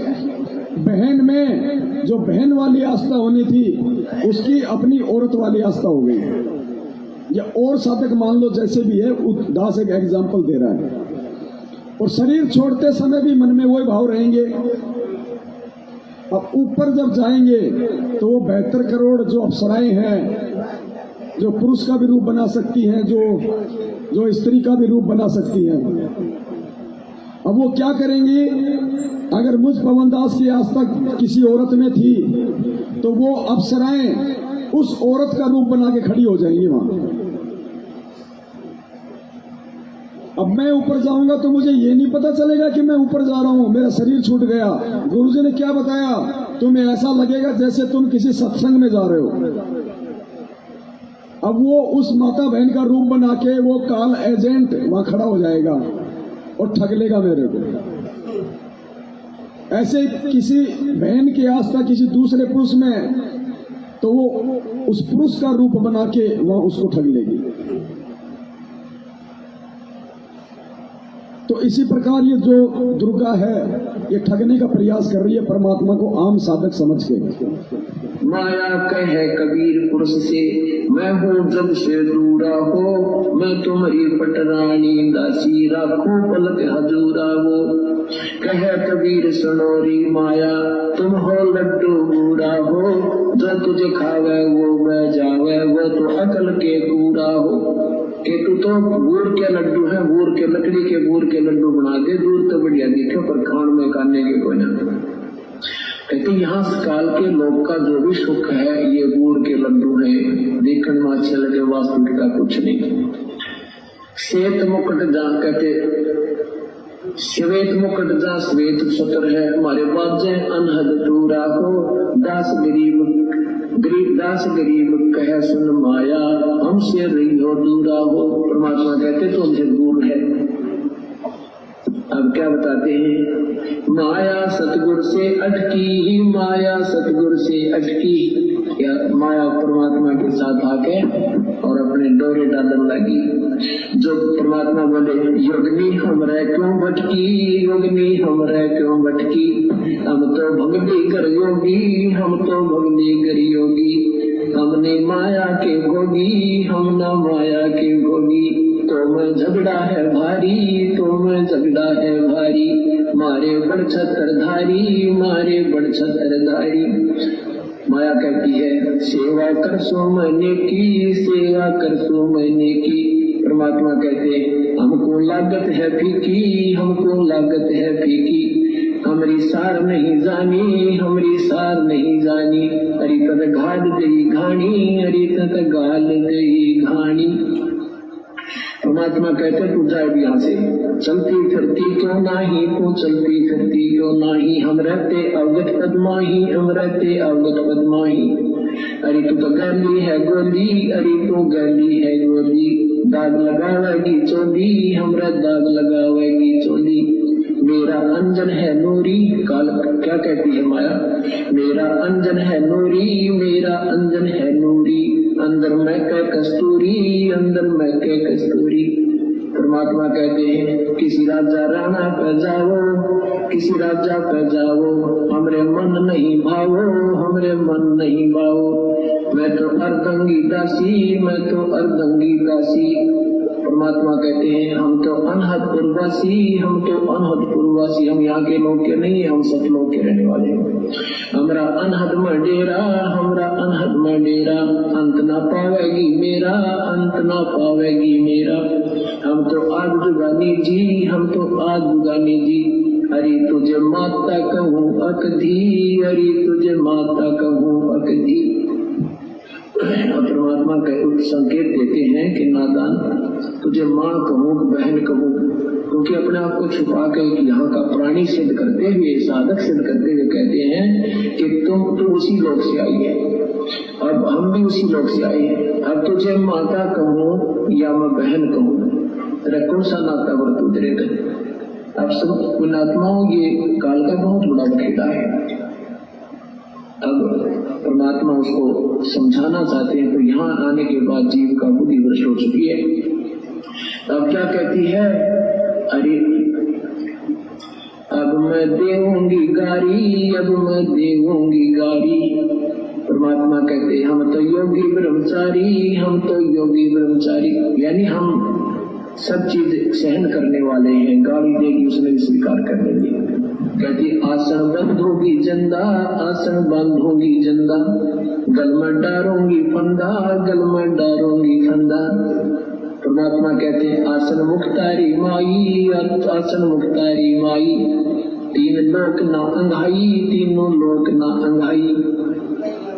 बहन में जो बहन वाली आस्था होनी थी उसकी अपनी औरत वाली आस्था हो गई। या और साधक मान लो जैसे भी है, दास एक एग्जाम्पल दे रहा है। और शरीर छोड़ते समय भी मन में वही भाव रहेंगे। अब ऊपर जब जाएंगे तो वो 72 करोड़ जो अप्सराएं हैं, जो पुरुष का भी रूप बना सकती हैं, जो स्त्री का भी रूप बना सकती हैं, अब वो क्या करेंगी? अगर मुझ पवनदास की आस्था किसी औरत में थी तो वो अप्सराएं उस औरत का रूप बना के खड़ी हो जाएंगी वहां। अब मैं ऊपर जाऊंगा तो मुझे ये नहीं पता चलेगा कि मैं ऊपर जा रहा हूं, मेरा शरीर छूट गया। गुरुजी ने क्या बताया, तुम्हें ऐसा लगेगा जैसे तुम किसी सत्संग में जा रहे हो। अब वो उस माता बहन का रूप बना के वो काल एजेंट वहां खड़ा हो जाएगा और ठग लेगा मेरे को। ऐसे किसी बहन की आस्था किसी दूसरे पुरुष में, तो वो उस पुरुष का रूप बना के वहां उसको ठग लेगी। तो इसी प्रकार ये जो दुर्गा है ये ठगने का प्रयास कर रही है परमात्मा को आम साधक समझ के। माया कहे कबीर पुरुष से, मैं हूँ जब से दूरा हो, मैं तुम्हारी पटरानी दासी राखूं पलक हजूरा हो। कहे कबीर सुनोरी माया, तुम हो लड्डू बूढ़ा हो, जो तुझे खावे वो बह जावे, वो तो अकल के कूड़ा हो। कि तू तो गुड़ के लड्डू है, गुड़ के लकड़ी के गुड़ के लड्डू बना दे, दूर तो बढ़िया दिखे पर खान में खाने के कोई ना। कहते यहाँ काल के लोग का जो भी सुख है ये गुड़ के लड्डू है, देखने में अच्छे लगे, वास्तविकता कुछ नहीं। श्वेत मुकुट जहाँ कहते श्वेत मुकुट जहाँ श्वेत छत्र है, हमारे बाजे अनहद दूरा हो, दास गरीब कहे सुन माया, हमसे रही हो दूरा हो। परमात्मा कहते तो हमसे दूर है। अब क्या बताते हैं, माया सतगुरु से अटकी, माया सतगुरु से अटकी। या माया परमात्मा के साथ आके और अपने डोरे डालने लगी। जो परमात्मा बोले योगनी हमरे क्यों भटकी, योगनी हमरे क्यों भटकी, हम तो भगनी कर योगी, हम तो भगनी कर योगी। हमने माया के भोगी, हम न माया के भोगी। तो मैं झगड़ा है भारी, तो मैं झगड़ा है भारी, मारे बड़ छत्रधारी, मारे बड़ छत्रधारी। माया कहती है सेवा कर सो मैंने की, सेवा कर सो मैंने की। परमात्मा कहते हमको लागत है फीकी, हमको लागत है फीकी। हमारी सार नहीं जानी, हमारी सार नहीं जानी। अरे तद घाट गई घानी, अरे तद गाल गई घानी। परमात्मा कहते तू जाए यहाँ से, चलती फिरती क्यों नाही, तू चलती फिरती क्यों नाही। हम रहते अवगत पद्माही, हम रहते अवगत पद्माही। अरे तू तो गली है गोली, अरे तू गली है गोली। दाग लगावेगी चोली, हमरा दाग लगावेगी चोली। मेरा अंजन है नूरी, काल क्या कहती है माया, मेरा अंजन है नूरी, मेरा अंजन है नूरी। अंदर मैं कह कस्तूरी, अंदर मैं कह कस्तूरी। परमात्मा कहते हैं किसी राजा राणा पे जाओ, किसी राजा पे जाओ, हमरे मन नहीं भावो, हमरे मन नहीं भावो। मैं तो अर्धंगी दासी, मैं तो अर्धंगी दासी। परमात्मा कहते हैं हम तो अनहदपुरवासी, हम तो अनहदपुरवासी। हम यहाँ के लोग के नहीं, हम सतलोक के रहने वाले हैं। हमरा अनहद में डेरा, हमरा अनहद में डेरा। अंत ना पावेगी मेरा, अंत ना पावेगी मेरा। हम तो आग जुगानी जी, हम तो आग जुगानी जी। अरे तुझे माता कहूँ अकधी, अरे तुझे माता कहूँ अकधी। परमात्मा के संकेत देते हैं कि नादान तुझे माँ कहूँ बहन कहूँ, क्योंकि अपने आप को छुपा के यहाँ का प्राणी सिद्ध करते हुए, साधक सिद्ध करते हुए कहते हैं कि तुम उसी लोक से आई है, अब हम भी उसी लोक से आए हैं। अब तुझे माता कहूँ या मैं बहन कहूँ, तेरा कौन सा नाता बरतू तेरे तक। अब सब पुण्यात्माओं ये काल का बहुत बड़ा बखेड़ा है। अब परमात्मा उसको समझाना चाहते हैं, तो यहाँ आने के बाद जीव का बुद्धि भ्रष्ट हो चुकी है। अब क्या कहती है, अरे अब मैं देऊंगी गारी, अब मैं देऊंगी गारी। परमात्मा कहते हम तो योगी ब्रह्मचारी, हम तो योगी ब्रह्मचारी, यानी हम सब चीज सहन करने वाले हैं। गाली देगी उसने भी स्वीकार कर लेंगे। कहती आसन बंद होगी जंदा, आसन बंद होगी जंदा। गल में डारूंगी फंदा, गल में डारूंगी फंदा। परमात्मा कहते हैं आसन मुक्तारी माई, आसन मुक्तारी माई। तीन लोक ना अंघाई, तीनों लोक ना अंघाई।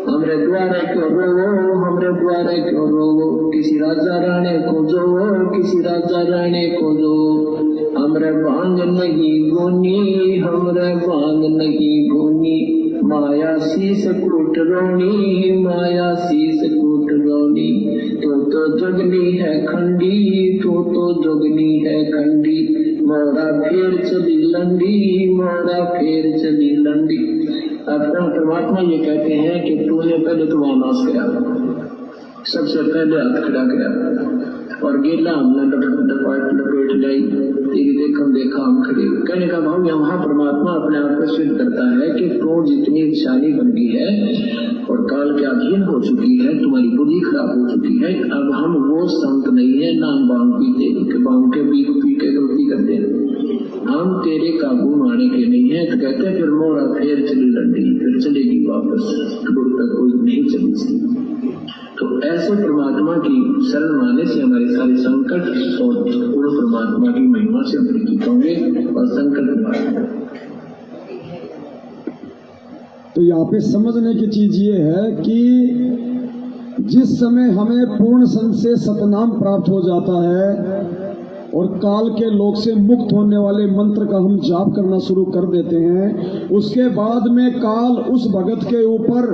हम हमरे द्वारे क्यों रोवो, हमरे द्वारे क्यों रोवो, किसी राजा राणे को जो, किसी राजा राणे को जो, हमरे भांग नहीं गोनी, हमरे भांग नहीं गोनी, माया शीस कूट रोनी, माया शीस कूट रोनी, तो जोगनी है खंडी, तो जोगनी है खंडी, मोड़ा फेर चली लंडी, मोड़ा फेर चली लंडी। अब परमात्मा ये कहते हैं कि तूने पहले तो वहां नाश किया, सबसे पहले हाथ खड़ा किया और गेला हमने लपेट लाई, तेरी देखा हम खड़े। कहने का भाव यहाँ परमात्मा अपने आप को सिद्ध करता है कि तू जितनी शानी बन गई है और काल के अधीन हो चुकी है, तुम्हारी बुद्धि खराब हो चुकी है। अब हम वो संत नहीं है ना बांग पीते, बांग के पी के गलती करते हैं, हम तेरे काबू आने के नहीं है। तो कहते हैं फिर मोरा फेर चली लंडी, फिर चलेगी वापस, गुरु तक कोई नहीं चली सकती। तो ऐसे परमात्मा की शरण माने से हमारे सारे संकट और पूर्ण परमात्मा की महिमा से हम परिचित होंगे और संकट निवारण। तो यहाँ पे समझने की चीज ये है कि जिस समय हमें पूर्ण संत से सतनाम प्राप्त हो जाता है और काल के लोक से मुक्त होने वाले मंत्र का हम जाप करना शुरू कर देते हैं, उसके बाद में काल उस भगत के ऊपर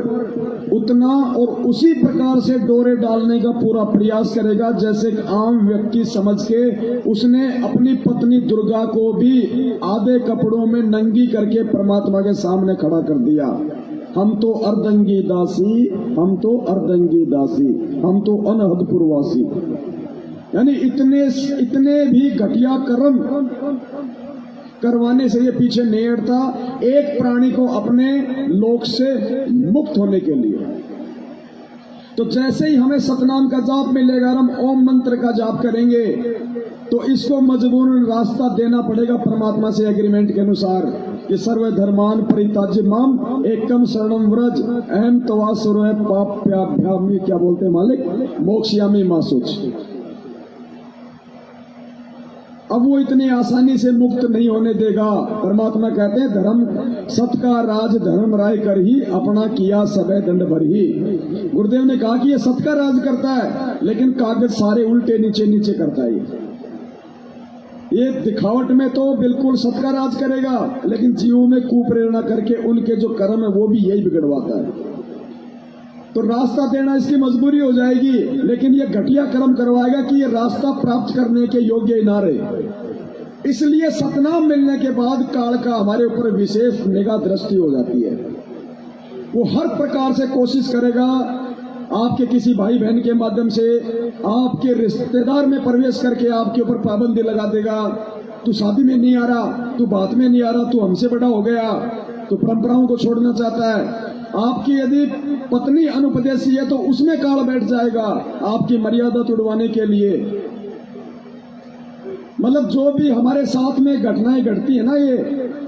उतना और उसी प्रकार से डोरे डालने का पूरा प्रयास करेगा जैसे एक आम व्यक्ति समझ के उसने अपनी पत्नी दुर्गा को भी आधे कपड़ों में नंगी करके परमात्मा के सामने खड़ा कर दिया। हम तो अर्धंगी दासी, हम तो अर्धंगी दासी, हम तो अनहद पुरवासी। यानी इतने भी घटिया कर्म करवाने से ये पीछे नहीं हटता एक प्राणी को अपने लोक से मुक्त होने के लिए। तो जैसे ही हमें सतनाम का जाप मिलेगा, हम ओम मंत्र का जाप करेंगे, तो इसको मजबूरन रास्ता देना पड़ेगा परमात्मा से एग्रीमेंट के अनुसार कि सर्व धर्मान परित्याज्य माम एकम शरणम व्रज अहम तवा सुर पाप्याभ्यामी, क्या बोलते हैं मालिक, मोक्षयामी मासुच। अब वो इतनी आसानी से मुक्त नहीं होने देगा। परमात्मा कहते हैं धर्म सत का राज धर्म राय कर ही अपना किया सबे दंड भर ही। गुरुदेव ने कहा कि ये सत का राज करता है लेकिन कागज सारे उल्टे नीचे नीचे करता है। ये दिखावट में तो बिल्कुल सत का राज करेगा लेकिन जीवों में कुप्रेरणा करके उनके जो कर्म है वो भी यही बिगड़वाता है। तो रास्ता देना इसकी मजबूरी हो जाएगी, लेकिन ये घटिया कर्म करवाएगा कि ये रास्ता प्राप्त करने के योग्य ही ना रहे। इसलिए सतनाम मिलने के बाद काल का हमारे ऊपर विशेष निगाह दृष्टि हो जाती है। वो हर प्रकार से कोशिश करेगा आपके किसी भाई बहन के माध्यम से, आपके रिश्तेदार में प्रवेश करके आपके ऊपर पाबंदी लगा देगा। तू शादी में नहीं आ रहा, तू बात में नहीं आ रहा, तू हमसे बड़ा हो गया, तू परंपराओं को छोड़ना चाहता है। आपकी यदि पत्नी अनुपदेशी है तो उसमें काल बैठ जाएगा आपकी मर्यादा तोड़वाने के लिए। मतलब जो भी हमारे साथ में घटनाएं घटती है ना,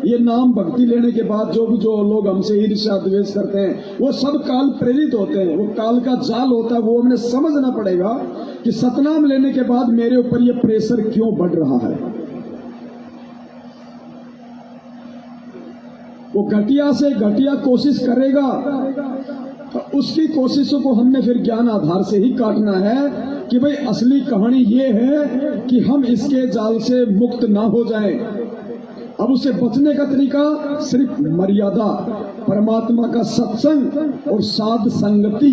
ये नाम भक्ति लेने के बाद जो लोग हमसे ईर्ष्या द्वेष करते हैं वो सब काल प्रेरित होते हैं, वो काल का जाल होता है। वो हमें समझना पड़ेगा कि सतनाम लेने के बाद मेरे ऊपर ये प्रेशर क्यों बढ़ रहा है। वो घटिया से घटिया कोशिश करेगा, उसकी कोशिशों को हमने फिर ज्ञान आधार से ही काटना है कि भाई असली कहानी ये है कि हम इसके जाल से मुक्त ना हो जाएं। अब उससे बचने का तरीका सिर्फ मर्यादा, परमात्मा का सत्संग और साध संगति,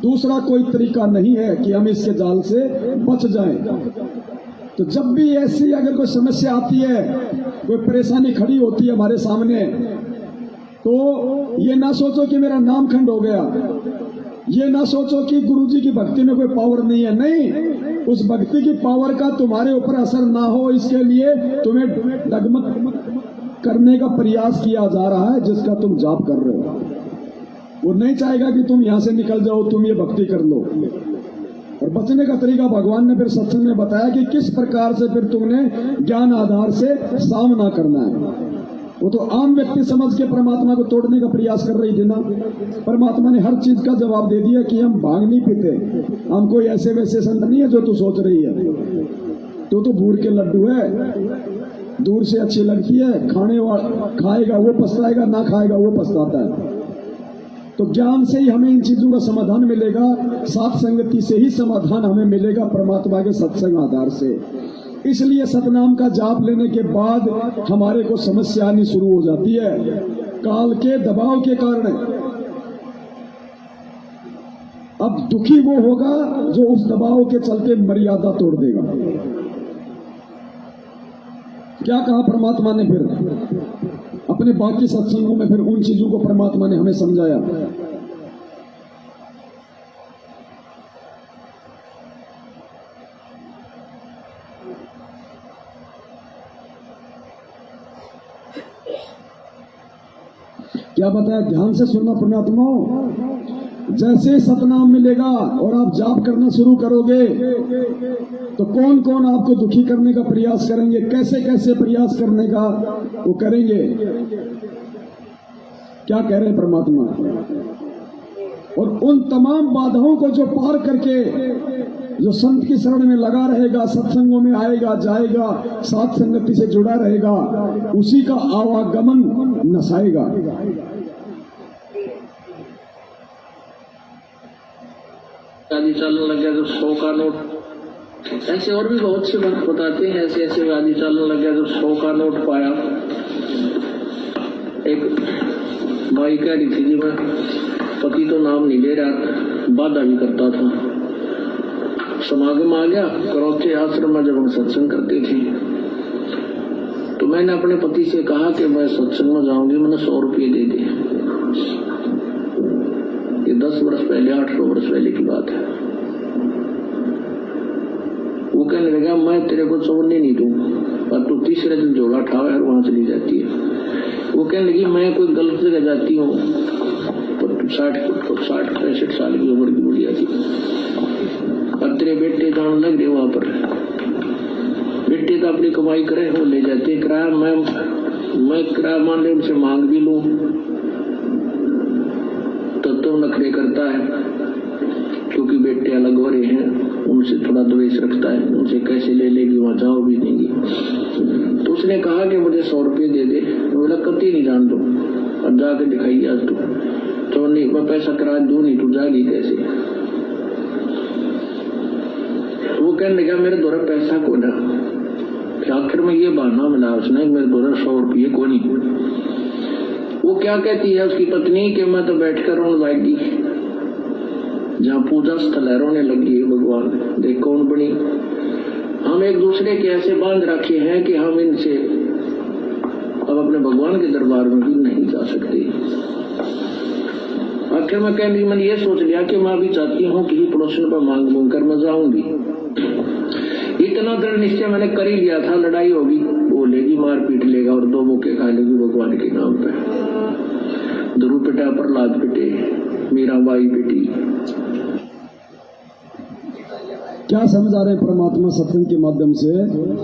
दूसरा कोई तरीका नहीं है कि हम इसके जाल से बच जाएं। तो जब भी ऐसी अगर कोई समस्या आती है, कोई परेशानी खड़ी होती है हमारे सामने, तो ये ना सोचो कि मेरा नाम खंड हो गया, ये ना सोचो कि गुरुजी की भक्ति में कोई पावर नहीं है। नहीं, उस भक्ति की पावर का तुम्हारे ऊपर असर ना हो इसके लिए तुम्हें डगमग करने का प्रयास किया जा रहा है जिसका तुम जाप कर रहे हो। वो नहीं चाहेगा कि तुम यहां से निकल जाओ, तुम ये भक्ति कर लो। और बचने का तरीका भगवान ने फिर सत्संग में बताया कि किस प्रकार से फिर तुमने ज्ञान आधार से सामना करना है। वो तो आम व्यक्ति समझ के परमात्मा को तोड़ने का प्रयास कर रही थी ना। परमात्मा ने हर चीज का जवाब दे दिया कि हम भांग नहीं पीते, हम कोई ऐसे वैसे संत नहीं है जो तू सोच रही है। तो भूर के लड्डू है, दूर से अच्छी लगती है, खाएगा वो पछताएगा, ना खाएगा वो पछताता है। तो ज्ञान से ही हमें इन चीजों का समाधान मिलेगा, साथ संगति से ही समाधान हमें मिलेगा परमात्मा के सत्संग आधार से। इसलिए सतनाम का जाप लेने के बाद हमारे को समस्या आनी शुरू हो जाती है काल के दबाव के कारण। अब दुखी वो होगा जो उस दबाव के चलते मर्यादा तोड़ देगा। क्या कहा परमात्मा ने फिर अपने बाकी सत्संगों में, फिर उन चीजों को परमात्मा ने हमें समझाया। क्या बताया? ध्यान से सुनना पुण्यात्मा। जैसे सतनाम मिलेगा और आप जाप करना शुरू करोगे तो कौन कौन आपको दुखी करने का प्रयास करेंगे, कैसे कैसे प्रयास करने का वो करेंगे। क्या कह रहे हैं परमात्मा? और उन तमाम बाधाओं को जो पार करके जो संत की शरण में लगा रहेगा, सत्संगों में आएगा जाएगा, साथ संगति से जुड़ा रहेगा, उसी का आवागमन नसाएगा। गाड़ी चलने लग गया तो 100 का नोट, ऐसे और भी बहुत से बात बताते हैं। ऐसे ऐसे गाड़ी चलने लग गया तो 100 का नोट पाया। एक भाई कह रही थी जी मैं पति तो नाम नहीं ले रहा, बाधा भी करता था। समागम आ गया, करौचे आश्रम में जब हम सत्संग करते थे तो मैंने अपने पति से कहा कि मैं सत्संग में जाऊंगी, मैंने 100 रुपये दे दिए। ये 10 वर्ष पहले, 18 वर्ष पहले की बात है। वो कहने लगा मैं तेरे को छोड़ने नहीं दूंगा, और तू तीसरे दिन झोला उठावे और वहां चली जाती है। वो कहने लगी मैं कोई गलत जगह जाती हूँ, तो 60-65 साल की उम्र की बुढ़िया थी, और तेरे बेटे जान लग गए वहां पर। बेटे तो अपनी कमाई करे, वो ले जाते किराया। मैं किराया मान ले उनसे मांग भी लूं तो नखरे करता है, क्योंकि बेटे अलग हो रहे हैं, उनसे थोड़ा द्वेष रखता है, उनसे कैसे ले लेगी, वहां जाओ भी देंगी। तो उसने कहा कि मुझे 100 रुपये दे दे। बोला कति नहीं जान दो, और जाके दिखाई आज तो नहीं, मैं पैसा किराया दूं नहीं, तू जागी कैसे। वो कहने लगा मेरे द्वारा पैसा को ना। आखिर में ये बहाना मिला उसने, मेरे द्वारा 100 रुपये को नहीं। वो क्या कहती है उसकी पत्नी कि मैं तो बैठकर रोने लगी, जहाँ पूजा स्थल है रोने लगी है भगवान, देख कौन बनी। हम एक दूसरे के ऐसे बांध रखे हैं कि हम इनसे अब अपने भगवान के दरबार में भी नहीं जा सकते। आखिर में कहने मैंने ये सोच लिया कि मैं भी चाहती हूँ कि पड़ोसन पर मांग मांग कर मैं जाऊंगी। इतना दृढ़ निश्चय मैंने कर ही लिया था, लड़ाई होगी, बोलेगी, मार पीट लेगा और 2 मुक्के खा लेगी भगवान के नाम पे। ध्रुव पिटा, प्रहलाद पिटे, मीराबाई पिटी। क्या समझा रहे हैं परमात्मा सत्संग के माध्यम से?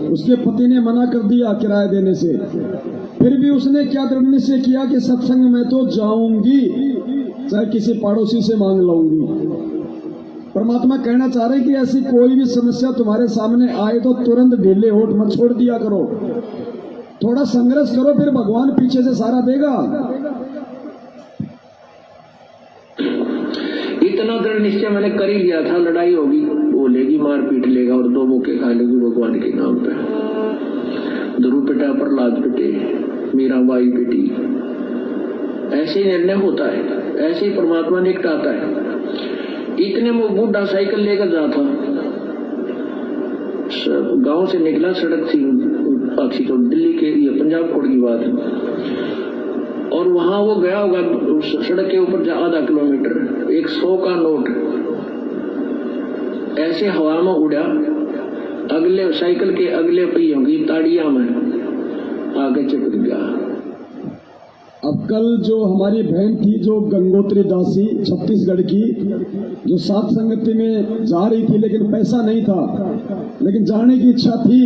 उसके पति ने मना कर दिया किराया देने से, फिर भी उसने क्या दृढ़ निश्चय किया कि सत्संग में तो जाऊंगी, चाहे किसी पड़ोसी से मांग लाऊंगी। परमात्मा कहना चाह रहे कि ऐसी कोई भी समस्या तुम्हारे सामने आए तो तुरंत ढीले होठ मत छोड़ दिया करो, थोड़ा संघर्ष करो, फिर भगवान पीछे से सारा देगा। इतना दृढ़ निश्चय मैंने कर ही लिया था, लड़ाई होगी, बोलेगी, मार पीट लेगा और 2 मुक्के खा लेगी भगवान के नाम पे। ध्रुव पिटा, प्रहलाद पिटे, मीराबाई पिटी। ऐसे ही निर्णय होता है, ऐसे ही परमात्मा निकटाता है। इतने में बूढ़ा साइकिल लेकर जाता, गांव से निकला, सड़क थी पाक्षी तो दिल्ली के, ये पंजाब कोड की बात है, और वहां वो गया होगा सड़क के ऊपर आधा किलोमीटर, एक 100 का नोट ऐसे हवा में उड़ा, अगले साइकिल के अगले पहियों की ताड़िया में आगे चिपक गया। अब कल जो हमारी बहन थी जो गंगोत्री दासी छत्तीसगढ़ की, जो साथ संगति में जा रही थी लेकिन पैसा नहीं था, लेकिन जाने की इच्छा थी,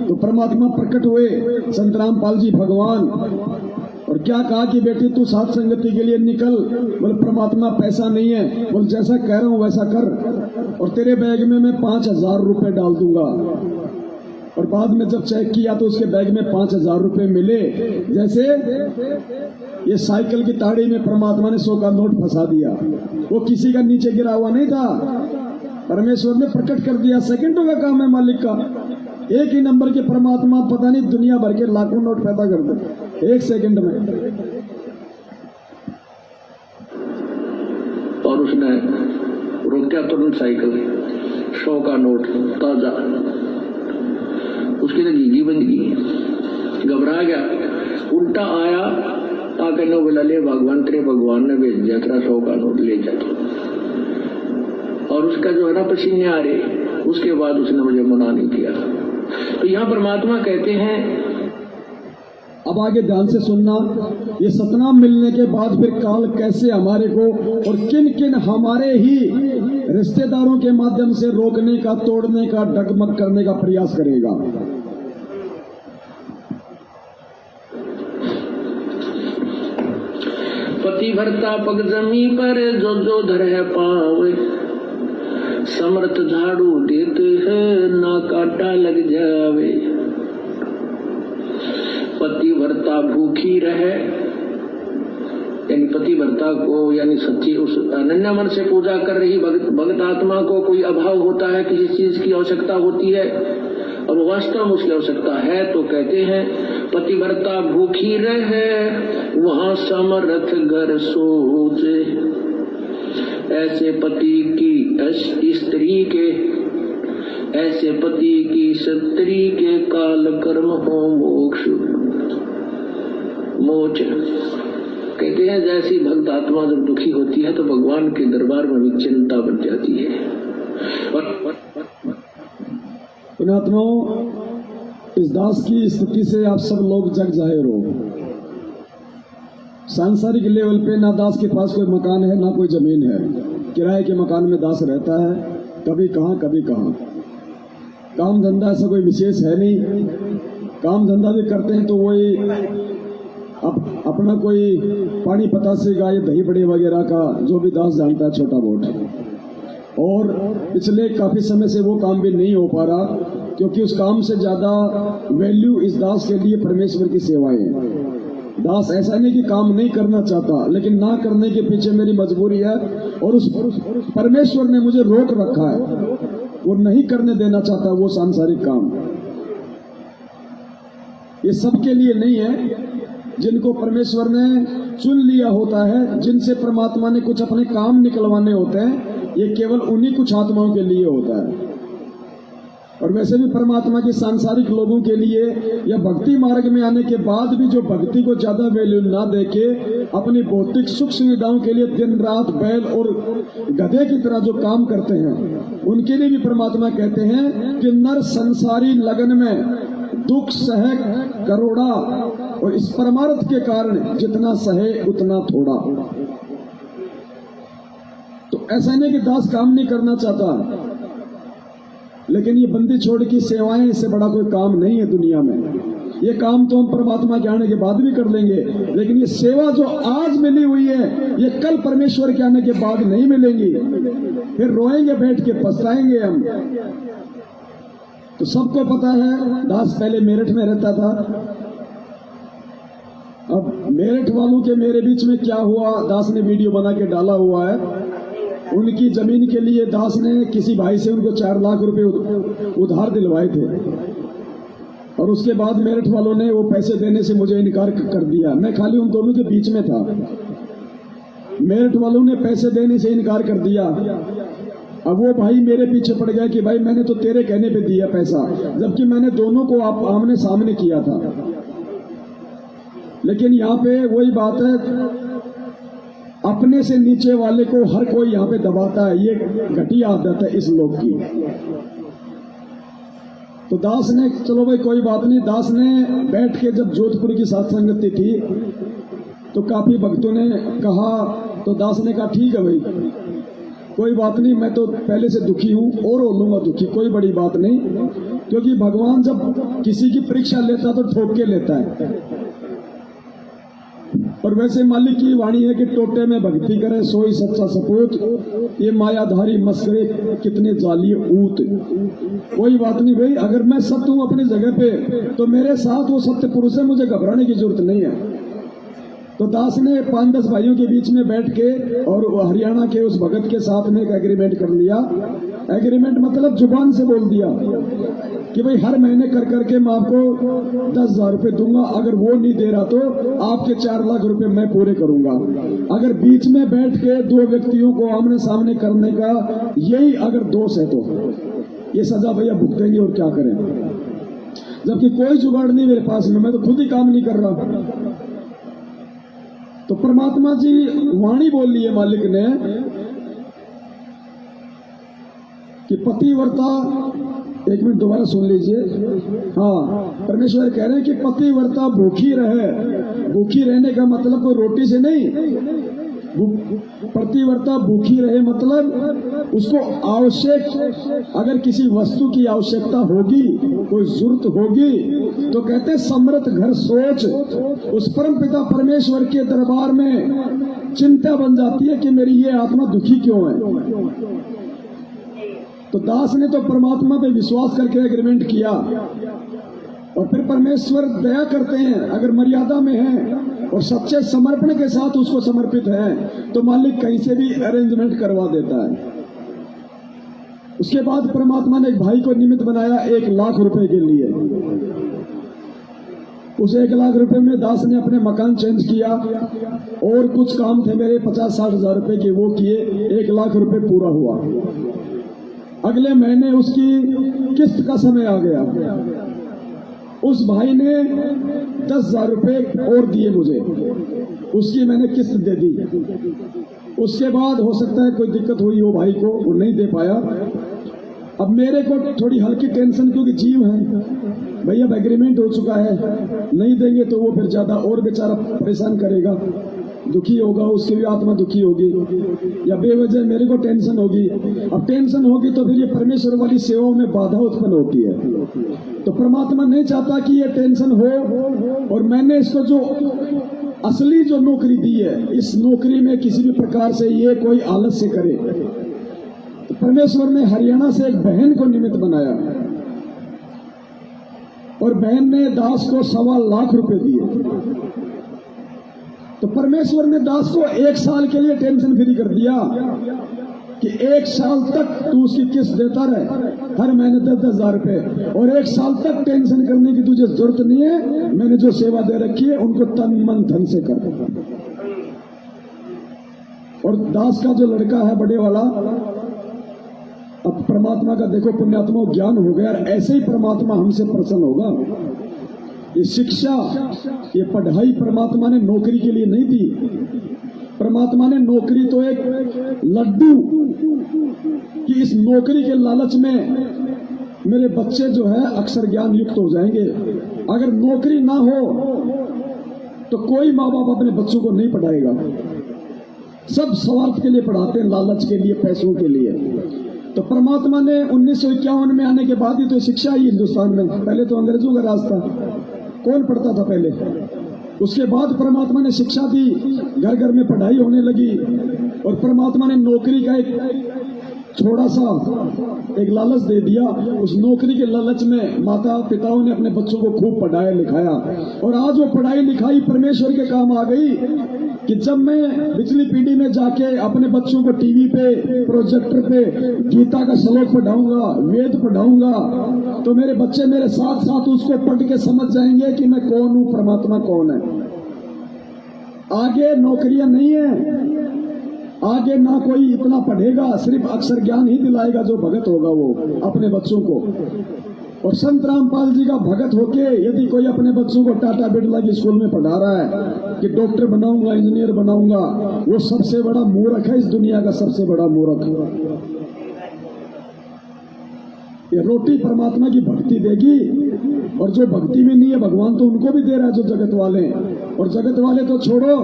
तो परमात्मा प्रकट हुए संत रामपाल जी भगवान, और क्या कहा कि बेटी तू साथ संगति के लिए निकल। बोले परमात्मा पैसा नहीं है, बोले जैसा कह रहा हूं वैसा कर, और तेरे बैग में मैं 5000 रुपए डाल दूंगा। और बाद में जब चेक किया तो उसके बैग में 5,000 रुपए मिले। जैसे ये साइकिल की ताड़ी में परमात्मा ने 100 का नोट फंसा दिया। वो किसी का नीचे गिरा हुआ नहीं था, परमेश्वर ने प्रकट कर दिया। सेकंडों का काम है मालिक का। एक ही नंबर के परमात्मा पता नहीं दुनिया भर के लाखों नोट पैदा कर दे 1 सेकंड में। और उसने रोका तुरंत साइकिल, 100 का नोट ताजा, उसकी तो घीघी बन गई, घबरा गया, उल्टा आया, आके नो बोला ले भगवान तेरे भगवान ने भेज दिया, तेरा 100 का नोट ले जा। और उसका जो है ना पसीने आ रहे, उसके बाद उसने मुझे मना नहीं किया। तो यहाँ परमात्मा कहते हैं, अब आगे ध्यान से सुनना, ये सतनाम मिलने के बाद फिर काल कैसे हमारे को और किन किन हमारे ही रिश्तेदारों के माध्यम से रोकने का, तोड़ने का, डगमग करने का प्रयास करेगा। पति भरता पग जमी पर जो जो धरे पावे, समर्थ झाड़ू देते हैं ना काटा लग जावे। पति भरता भूखी रहे, यानी पति भरता को यानी सच्ची उस अनन्य मन से पूजा कर रही भगत आत्मा को कोई अभाव होता है, किसी चीज की आवश्यकता होती है और वास्तव में उसकी आवश्यकता है, तो कहते हैं पतिव्रता भूखी रहे वहां समर्थ घर सोचे। ऐसे पति की स्त्री के, ऐसे पति की स्त्री के काल कर्म हो मोक्ष मोच। कहते हैं जैसी भक्त आत्मा जब दुखी होती है तो भगवान के दरबार में भी चिंता बन जाती है। पुण्यात्माओं, इस दास की स्थिति से आप सब लोग जग जाहिर हो। सांसारिक लेवल पे ना दास के पास कोई मकान है ना कोई जमीन है, किराए के मकान में दास रहता है, कभी कहाँ कभी कहाँ। काम धंधा ऐसा कोई विशेष है नहीं, काम धंधा भी करते हैं तो वही अपना कोई पानी पतासे का या दही बड़े वगैरह का जो भी दास जानता है छोटा बहुत। और पिछले काफी समय से वो काम भी नहीं हो पा रहा, क्योंकि उस काम से ज्यादा वैल्यू इस दास के लिए परमेश्वर की सेवाएं है। दास ऐसा नहीं कि काम नहीं करना चाहता, लेकिन ना करने के पीछे मेरी मजबूरी है और उस परमेश्वर ने मुझे रोक रखा है, वो नहीं करने देना चाहता वो सांसारिक काम। ये सबके लिए नहीं है, जिनको परमेश्वर ने चुन लिया होता है, जिनसे परमात्मा ने कुछ अपने काम निकलवाने होते हैं, ये केवल उन्हीं कुछ आत्माओं के लिए होता है। और वैसे भी परमात्मा के सांसारिक लोगों के लिए या भक्ति मार्ग में आने के बाद भी जो भक्ति को ज्यादा वैल्यू ना देके अपनी भौतिक सुख सुविधाओं के लिए दिन रात बैल और गधे की तरह जो काम करते हैं, उनके लिए भी परमात्मा कहते हैं कि नर संसारी लगन में दुख सहे करोड़ा, और इस परमार्थ के कारण जितना सहे उतना थोड़ा। तो ऐसा नहीं कि दास काम नहीं करना चाहता, लेकिन ये बंदी छोड़ की सेवाएं, इससे बड़ा कोई काम नहीं है दुनिया में। ये काम तो हम परमात्मा के आने के बाद भी कर लेंगे, लेकिन ये सेवा जो आज मिली हुई है ये कल परमेश्वर के आने के बाद नहीं मिलेंगी। फिर रोएंगे बैठ के, पछताएंगे हम। तो सबको पता है दास पहले मेरठ में रहता था। अब मेरठ वालों के मेरे बीच में क्या हुआ, दास ने वीडियो बना के डाला हुआ है। उनकी जमीन के लिए दास ने किसी भाई से उनको 4 लाख रुपए उधार दिलवाए थे, और उसके बाद मेरठ वालों ने वो पैसे देने से मुझे इनकार कर दिया। मैं खाली उन दोनों के बीच में था। मेरठ वालों ने पैसे देने से इनकार कर दिया। अब वो भाई मेरे पीछे पड़ गया कि भाई मैंने तो तेरे कहने पे दिया पैसा, जबकि मैंने दोनों को आमने सामने किया था। लेकिन यहाँ पे वही बात है, अपने से नीचे वाले को हर कोई यहाँ पे दबाता है। ये घटिया आदत है इस लोग की। तो दास ने, चलो भाई कोई बात नहीं, दास ने बैठ के जब जोधपुर की सत्संगति थी तो काफी भक्तों ने कहा, तो दास ने कहा ठीक है भाई कोई बात नहीं, मैं तो पहले से दुखी हूं और हो लूंगा दुखी, कोई बड़ी बात नहीं। क्योंकि भगवान जब किसी की परीक्षा लेता तो ठोक के लेता है। और वैसे मालिक की वाणी है कि टोटे में भक्ति करे सोई सच्चा सपूत, ये मायाधारी मस्करे कितने जाली ऊत। कोई बात नहीं भाई, अगर मैं सत्य हूं अपनी जगह पे तो मेरे साथ वो सत्य पुरुष है, मुझे घबराने की जरूरत नहीं है। तो दास ने 5-10 भाइयों के बीच में बैठ के और हरियाणा के उस भगत के साथ में एक एग्रीमेंट कर लिया। एग्रीमेंट मतलब जुबान से बोल दिया कि भाई हर महीने कर करके मैं आपको 10,000 रुपए दूंगा, अगर वो नहीं दे रहा तो आपके 4 लाख रुपए मैं पूरे करूंगा। अगर बीच में बैठ के 2 व्यक्तियों को आमने सामने करने का यही अगर दोष है तो ये सजा भैया भुगतेंगे और क्या करें, जबकि कोई जुगाड़ नहीं मेरे पास में, मैं तो खुद ही काम नहीं कर रहा। तो परमात्मा जी वाणी बोल ली है मालिक ने कि पतिव्रता, एक मिनट दोबारा सुन लीजिए। हाँ, परमेश्वर कह रहे हैं कि पतिव्रता भूखी रहे। भूखी रहने का मतलब कोई रोटी से नहीं, पतिव्रता भूखी रहे मतलब उसको आवश्यक, अगर किसी वस्तु की आवश्यकता होगी, कोई जरूरत होगी, तो कहते हैं समृत घर सोच। उस परम पिता परमेश्वर के दरबार में चिंता बन जाती है कि मेरी ये आत्मा दुखी क्यों है। तो दास ने तो परमात्मा पे विश्वास करके एग्रीमेंट किया और फिर परमेश्वर दया करते हैं, अगर मर्यादा में है और सच्चे समर्पण के साथ उसको समर्पित है तो मालिक कहीं से भी अरेंजमेंट करवा देता है। उसके बाद परमात्मा ने एक भाई को निमित्त बनाया 1 लाख रुपए के लिए। उस 1 लाख रुपए में दास ने अपने मकान चेंज किया और कुछ काम थे मेरे 50-60 हजार रुपए के, वो किए। 1 लाख रुपए पूरा हुआ। अगले महीने उसकी किस्त का समय आ गया। उस भाई ने 10,000 रुपए और दिए मुझे, उसकी मैंने किस्त दे दी। उसके बाद हो सकता है कोई दिक्कत हुई हो भाई को, वो नहीं दे पाया। अब मेरे को थोड़ी हल्की टेंशन, क्योंकि जीव है भैया, अब एग्रीमेंट हो चुका है, नहीं देंगे तो वो फिर ज्यादा और बेचारा परेशान करेगा, दुखी होगा, उसकी भी आत्मा दुखी होगी, या बेवजह मेरे को टेंशन होगी। अब टेंशन होगी तो फिर ये परमेश्वर वाली सेवाओं में बाधा उत्पन्न होती है। तो परमात्मा नहीं चाहता कि ये टेंशन हो, और मैंने इसको जो असली जो नौकरी दी है, इस नौकरी में किसी भी प्रकार से ये कोई आलस्य करे। तो परमेश्वर ने हरियाणा से एक बहन को निमित्त बनाया और बहन ने दास को 1.25 लाख रुपए दिए। तो परमेश्वर ने दास को 1 साल के लिए टेंशन फ्री कर दिया कि 1 साल तक तू उसकी किस्त देता रहे, हर महीने 10-10 हजार रुपए, और 1 साल तक टेंशन करने की तुझे जरूरत नहीं है। मैंने जो सेवा दे रखी है उनको तन मन धन से कर। और दास का जो लड़का है बड़े वाला, अब परमात्मा का देखो पुण्यात्मा ज्ञान हो गया, ऐसे ही परमात्मा हमसे प्रसन्न होगा। ये शिक्षा, ये पढ़ाई परमात्मा ने नौकरी के लिए नहीं दी। परमात्मा ने नौकरी तो एक लड्डू कि इस नौकरी के लालच में मेरे बच्चे जो है अक्षर ज्ञान युक्त हो जाएंगे। अगर नौकरी ना हो तो कोई माँ बाप अपने बच्चों को नहीं पढ़ाएगा। सब स्वार्थ के लिए पढ़ाते हैं, लालच के लिए, पैसों के लिए। तो परमात्मा ने 1951 में आने के बाद ही तो शिक्षा आई हिंदुस्तान में। पहले तो अंग्रेजों का राज था, कौन पढ़ता था पहले। उसके बाद परमात्मा ने शिक्षा दी, घर घर में पढ़ाई होने लगी, और परमात्मा ने नौकरी का एक छोटा सा एक लालच दे दिया। उस नौकरी के लालच में माता पिताओं ने अपने बच्चों को खूब पढ़ाया लिखाया, और आज वो पढ़ाई लिखाई परमेश्वर के काम आ गई कि जब मैं पिछली पीढ़ी में जाके अपने बच्चों को टीवी पे, प्रोजेक्टर पे गीता का श्लोक पढ़ाऊंगा, वेद पढ़ाऊंगा, तो मेरे बच्चे मेरे साथ साथ उसको पढ़ के समझ जाएंगे कि मैं कौन हूं, परमात्मा कौन है। आगे नौकरियां नहीं है, आगे ना कोई इतना पढ़ेगा, सिर्फ अक्षर ज्ञान ही दिलाएगा जो भगत होगा वो अपने बच्चों को। और संत रामपाल जी का भगत होके यदि कोई अपने बच्चों को टाटा बिरला की स्कूल में पढ़ा रहा है कि डॉक्टर बनाऊंगा, इंजीनियर बनाऊंगा, वो सबसे बड़ा मूर्ख है, इस दुनिया का सबसे बड़ा मूर्ख। ये रोटी परमात्मा की भक्ति देगी, और जो भक्ति में नहीं है भगवान तो उनको भी दे रहा है जो जगत वाले हैं। और जगत वाले तो छोड़ो,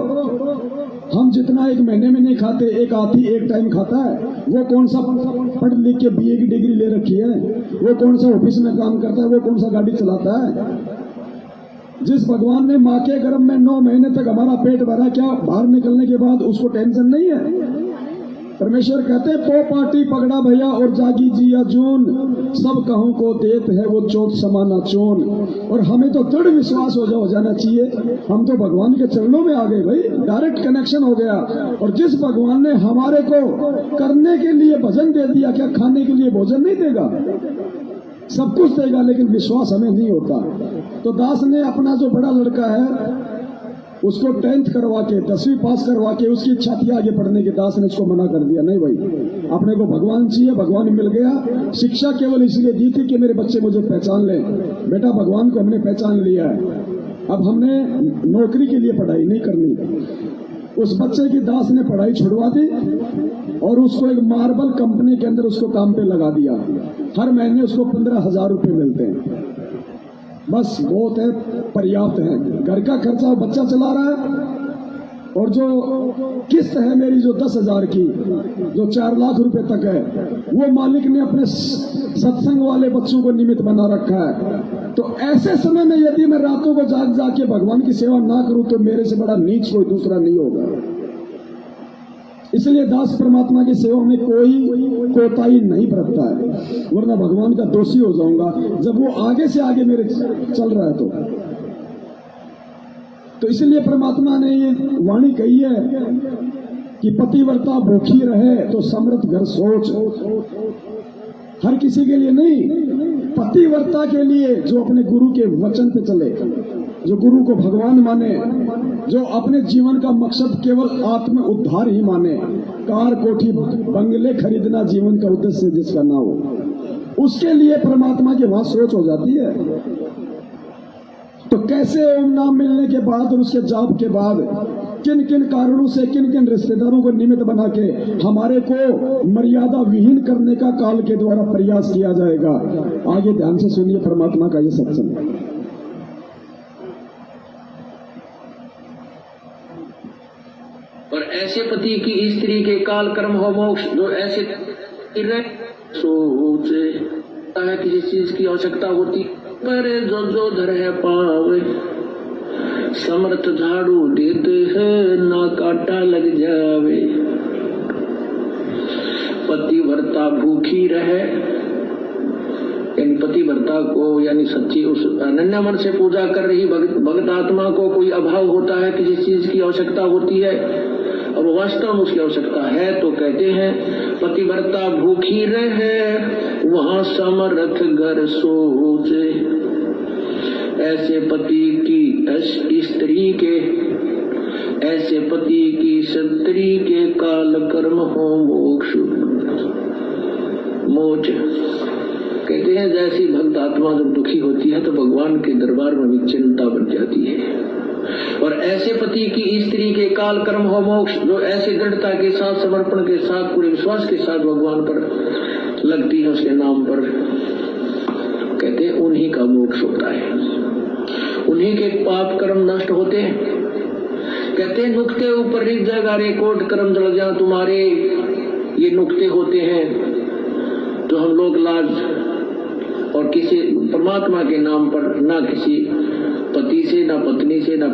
हम जितना एक महीने में नहीं खाते, एक हाथी एक टाइम खाता है। वो कौन सा पढ़ लिख के बीए की डिग्री ले रखी है, वो कौन सा ऑफिस में काम करता है, वो कौन सा गाड़ी चलाता है। जिस भगवान ने माँ के गर्भ में 9 महीने तक हमारा पेट भरा, क्या बाहर निकलने के बाद उसको टेंशन नहीं है? परमेश्वर कहते हैं पो पाटी पगड़ा भैया और जागी जिया जून, सब कहूं को देत है वो चोट समाना चोन। और हमें तो दृढ़ विश्वास हो जाना चाहिए, हम तो भगवान के चरणों में आ गए भाई, डायरेक्ट कनेक्शन हो गया। और जिस भगवान ने हमारे को करने के लिए भजन दे दिया, क्या खाने के लिए भोजन नहीं देगा? सब कुछ देगा, लेकिन विश्वास हमें नहीं होता। तो दास ने अपना जो बड़ा लड़का है उसको 10th करवा के 10वीं पास करवा के उसकी इच्छा थी आगे पढ़ने की, दास ने उसको मना कर दिया। नहीं भाई, अपने को भगवान चाहिए, भगवान मिल गया। शिक्षा केवल इसलिए दी थी कि मेरे बच्चे मुझे पहचान लें। बेटा, भगवान को हमने पहचान लिया है, अब हमने नौकरी के लिए पढ़ाई नहीं करनी। उस बच्चे की दास ने पढ़ाई छुड़वा दी और उसको एक मार्बल कंपनी के अंदर उसको काम पे लगा दिया। हर महीने उसको 15,000 रुपए मिलते हैं, बस बहुत है, पर्याप्त है। घर का खर्चा बच्चा चला रहा है, और जो किस्त है मेरी जो 10,000 की, जो 4 लाख रुपए तक है, वो मालिक ने अपने सत्संग वाले बच्चों को निमित्त बना रखा है। तो ऐसे समय में यदि मैं रातों को जाग के भगवान की सेवा ना करूं तो मेरे से बड़ा नीच कोई दूसरा नहीं होगा। इसलिए दास परमात्मा की सेवा में कोई कोताही नहीं बरतता है, वरना भगवान का दोषी हो जाऊंगा जब वो आगे से आगे मेरे चल रहा है। तो इसलिए परमात्मा ने ये वाणी कही है कि पतिव्रता भूखी रहे तो समृद्ध घर सोच। हर किसी के लिए नहीं, पतिव्रता के लिए जो अपने गुरु के वचन पे चले, जो गुरु को भगवान माने, जो अपने जीवन का मकसद केवल आत्म उद्धार ही माने। कार कोठी बंगले खरीदना जीवन का उद्देश्य जिसका ना हो, उसके लिए परमात्मा की वहां सोच हो जाती है। तो कैसे ओम नाम मिलने के बाद और उसके जाप के बाद किन किन कारणों से किन किन रिश्तेदारों को निमित्त बना के हमारे को मर्यादा विहीन करने का काल के द्वारा प्रयास किया जाएगा। आगे ध्यान से सुनिए परमात्मा का ये सत्संग। और ऐसे पति की स्त्री के काल कर्म हो मोक्ष, जो ऐसे सोचे है किसी चीज की आवश्यकता होती पर जो धर है पावे, समर्थ झाड़ू देते हैं ना काटा लग जावे। पतिव्रता भूखी रहे, यानी पतिव्रता को यानी सच्ची उस अनन्य मन से पूजा कर रही भक्त आत्मा को कोई अभाव होता है, किसी चीज की आवश्यकता होती है और वास्तव में उसकी आवश्यकता है, तो कहते हैं पतिव्रता भूखी रहे वहां समर्थ घर सोचे। ऐसे पति की स्त्री के, ऐसे पति की स्त्री के काल कर्म हो मोक्ष मोच। कहते हैं जैसी भक्त आत्मा जब दुखी होती है तो भगवान के दरबार में भी चिंता बन जाती है। और ऐसे पति की स्त्री के काल कर्म हो मोक्ष, जो ऐसे दृढ़ता के साथ, समर्पण के साथ, पूरे विश्वास के साथ भगवान पर लगती है, उसके नाम पर, कहते हैं उन्हीं का मोक्ष होता है, उन्हीं के पाप कर्म नष्ट होते हैं। कहते हैं नुक्ते ऊपर रिक जाएगा रे कोट कर्म जल जा तुम्हारे। ये नुक्ते होते हैं जो हम लोग लाज और किसी परमात्मा के नाम पर ना किसी पति से, ना पत्नी से, ना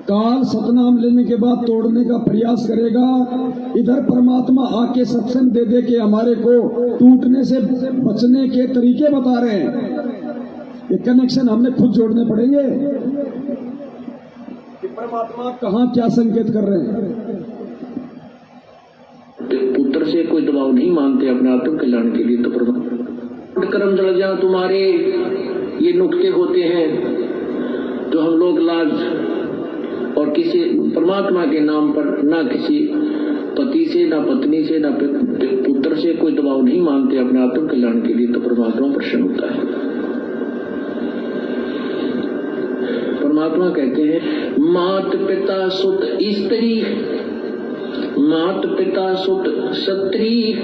काल सतनाम लेने के बाद तोड़ने का प्रयास करेगा। इधर परमात्मा आके सत्संग दे दे के हमारे को टूटने से बचने के तरीके बता रहे हैं। ये कनेक्शन हमने खुद जोड़ने पड़ेंगे कि परमात्मा कहाँ क्या संकेत कर रहे हैं। पुत्र से कोई दबाव नहीं मानते अपने आत्म कल्याण के लिए, तो परमात्मा कर्म जल जा तुम्हारे। ये नुक्ते होते हैं जो हम लोग लाज और किसी परमात्मा के नाम पर ना किसी पति से, ना पत्नी से, ना पुत्र से कोई दबाव नहीं मानते अपने आत्म कल्याण के लिए, तो परमात्मा प्रसन्न होता है। परमात्मा कहते हैं मात पिता सुत स्त्री, मात पिता सुत सत्री,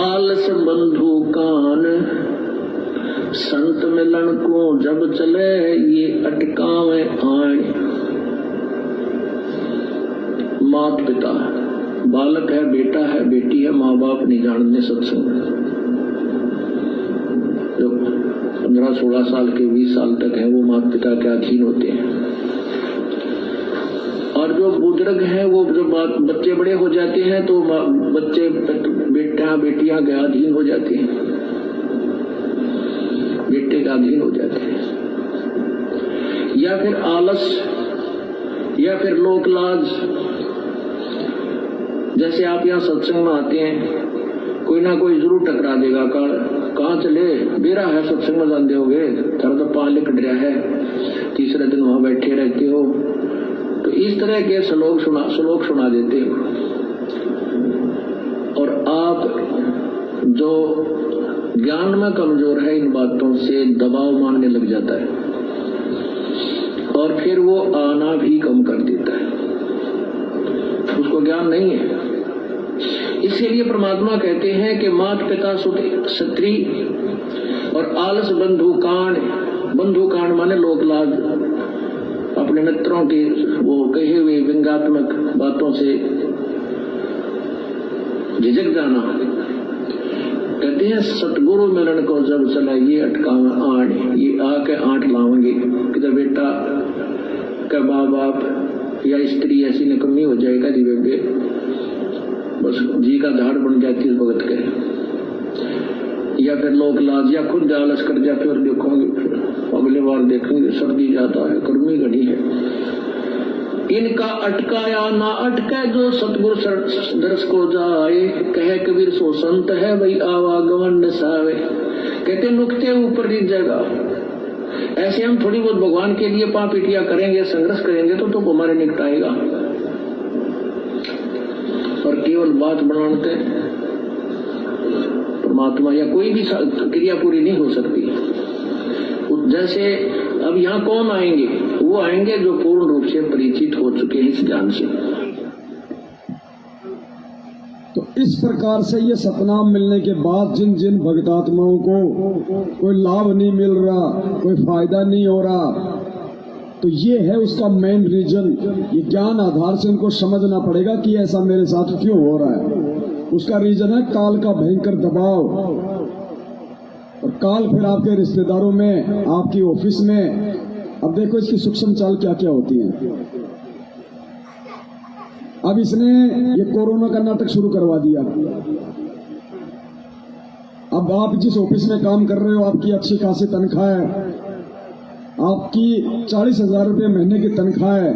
आलस बंधु कान, संत मिलन को जब चले ये अटकावे आए। मात पिता, बालक है, बेटा है, बेटी है, माँ बाप नहीं जानते सत्संग। 15-16 साल के 20 साल तक हैं वो माता पिता के अधीन होते हैं। और जो बुजुर्ग हैं वो जब बच्चे बड़े हो जाते हैं तो बच्चे बेटा बेटियां के अधीन हो जाती हैं, बेटे का अधीन हो जाते हैं, या फिर आलस या फिर लोक लाज। जैसे आप यहाँ सत्संग में आते हैं, कोई ना कोई जरूर टकरा देगा, कहाँ चले बेरा है सत्संग में जाते हो गए, थारा तो पाल लिख रहा है, तीसरे दिन वहां बैठे रहते हो। तो इस तरह के श्लोक सुना देते हो और आप जो ज्ञान में कमजोर है इन बातों से दबाव मानने लग जाता है और फिर वो आना भी कम कर देता है, उसको ज्ञान नहीं है। इसीलिए परमात्मा कहते हैं कि मात पिता सुत स्त्री और आलस बंधुकांड माने लोक लाज, अपने मित्रों के वो कहे हुए व्यंग्यात्मक बातों से झिझक जाना। कहते हैं सतगुरु मिलन को जब चला ये अटकावे आठ, ये आके आठ लावेंगे, किधर बेटा का माँ बाप या स्त्री ऐसी निकम्मी हो जाएगा जी बेबे, बस जी का धाड़ बन जाती है भगत के, या फिर लोक लाज, या खुद आलस कर जा, फिर देखोगे फिर अगले बार देखेंगे सर्दी ज्यादा है, गर्मी घड़ी है। इनका अटकाया ना अटके जो सतगुरु दर्श को जाए, कहे कबीर सो संत है भाई आवागमन नसावे। कहते नुकते ऊपर रीत जाएगा। ऐसे हम थोड़ी बहुत भगवान के लिए पापिटिया करेंगे, संघर्ष करेंगे तो हमारे निकटाएगा, और केवल बात बनाते परमात्मा या कोई भी क्रिया पूरी नहीं हो सकती। जैसे अब यहाँ कौन आएंगे, वो आएंगे जो पूर्ण रूप से परिचित हो चुके हैं इस ज्ञान से। तो इस प्रकार से ये सतनाम मिलने के बाद जिन जिन भक्तात्माओं को कोई लाभ नहीं मिल रहा, कोई फायदा नहीं हो रहा, तो ये है उसका मेन रीजन। ये ज्ञान आधार से उनको समझना पड़ेगा कि ऐसा मेरे साथ क्यों हो रहा है। उसका रीजन है काल का भयंकर दबाव। और काल फिर आपके रिश्तेदारों में, आपकी ऑफिस में। अब देखो इसकी सूक्ष्म चाल क्या क्या होती है। अब इसने ये कोरोना का नाटक शुरू करवा दिया। अब आप जिस ऑफिस में काम कर रहे हो, आपकी अच्छी खासी तनख्वाह है, आपकी 40,000 रुपये महीने की तनख्वाह है,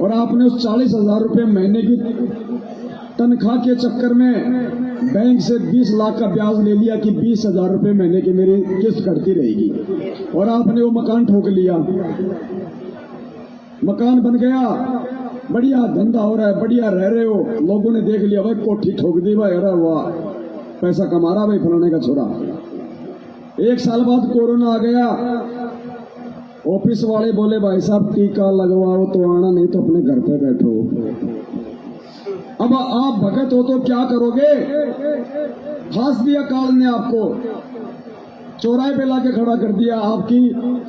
और आपने उस 40,000 रुपये महीने की तनख्वाह के चक्कर में बैंक से 20 लाख का ब्याज ले लिया कि 20,000 रुपये महीने की मेरी किस्त कटती रहेगी, और आपने वो मकान ठोक लिया। मकान बन गया, बढ़िया धंधा हो रहा है, बढ़िया रह रहे हो, लोगों ने देख लिया भाई कोठी ठोक दी भाई, अरे वाह पैसा कमा रहा भाई फलाने का छोरा। 1 साल बाद कोरोना आ गया, ऑफिस वाले बोले भाई साहब टीका लगवाओ तो आना, नहीं तो अपने घर पे बैठो। अब आप भगत हो तो क्या करोगे? फांस दिया काल ने आपको, चौराहे पे लाके खड़ा कर दिया आपकी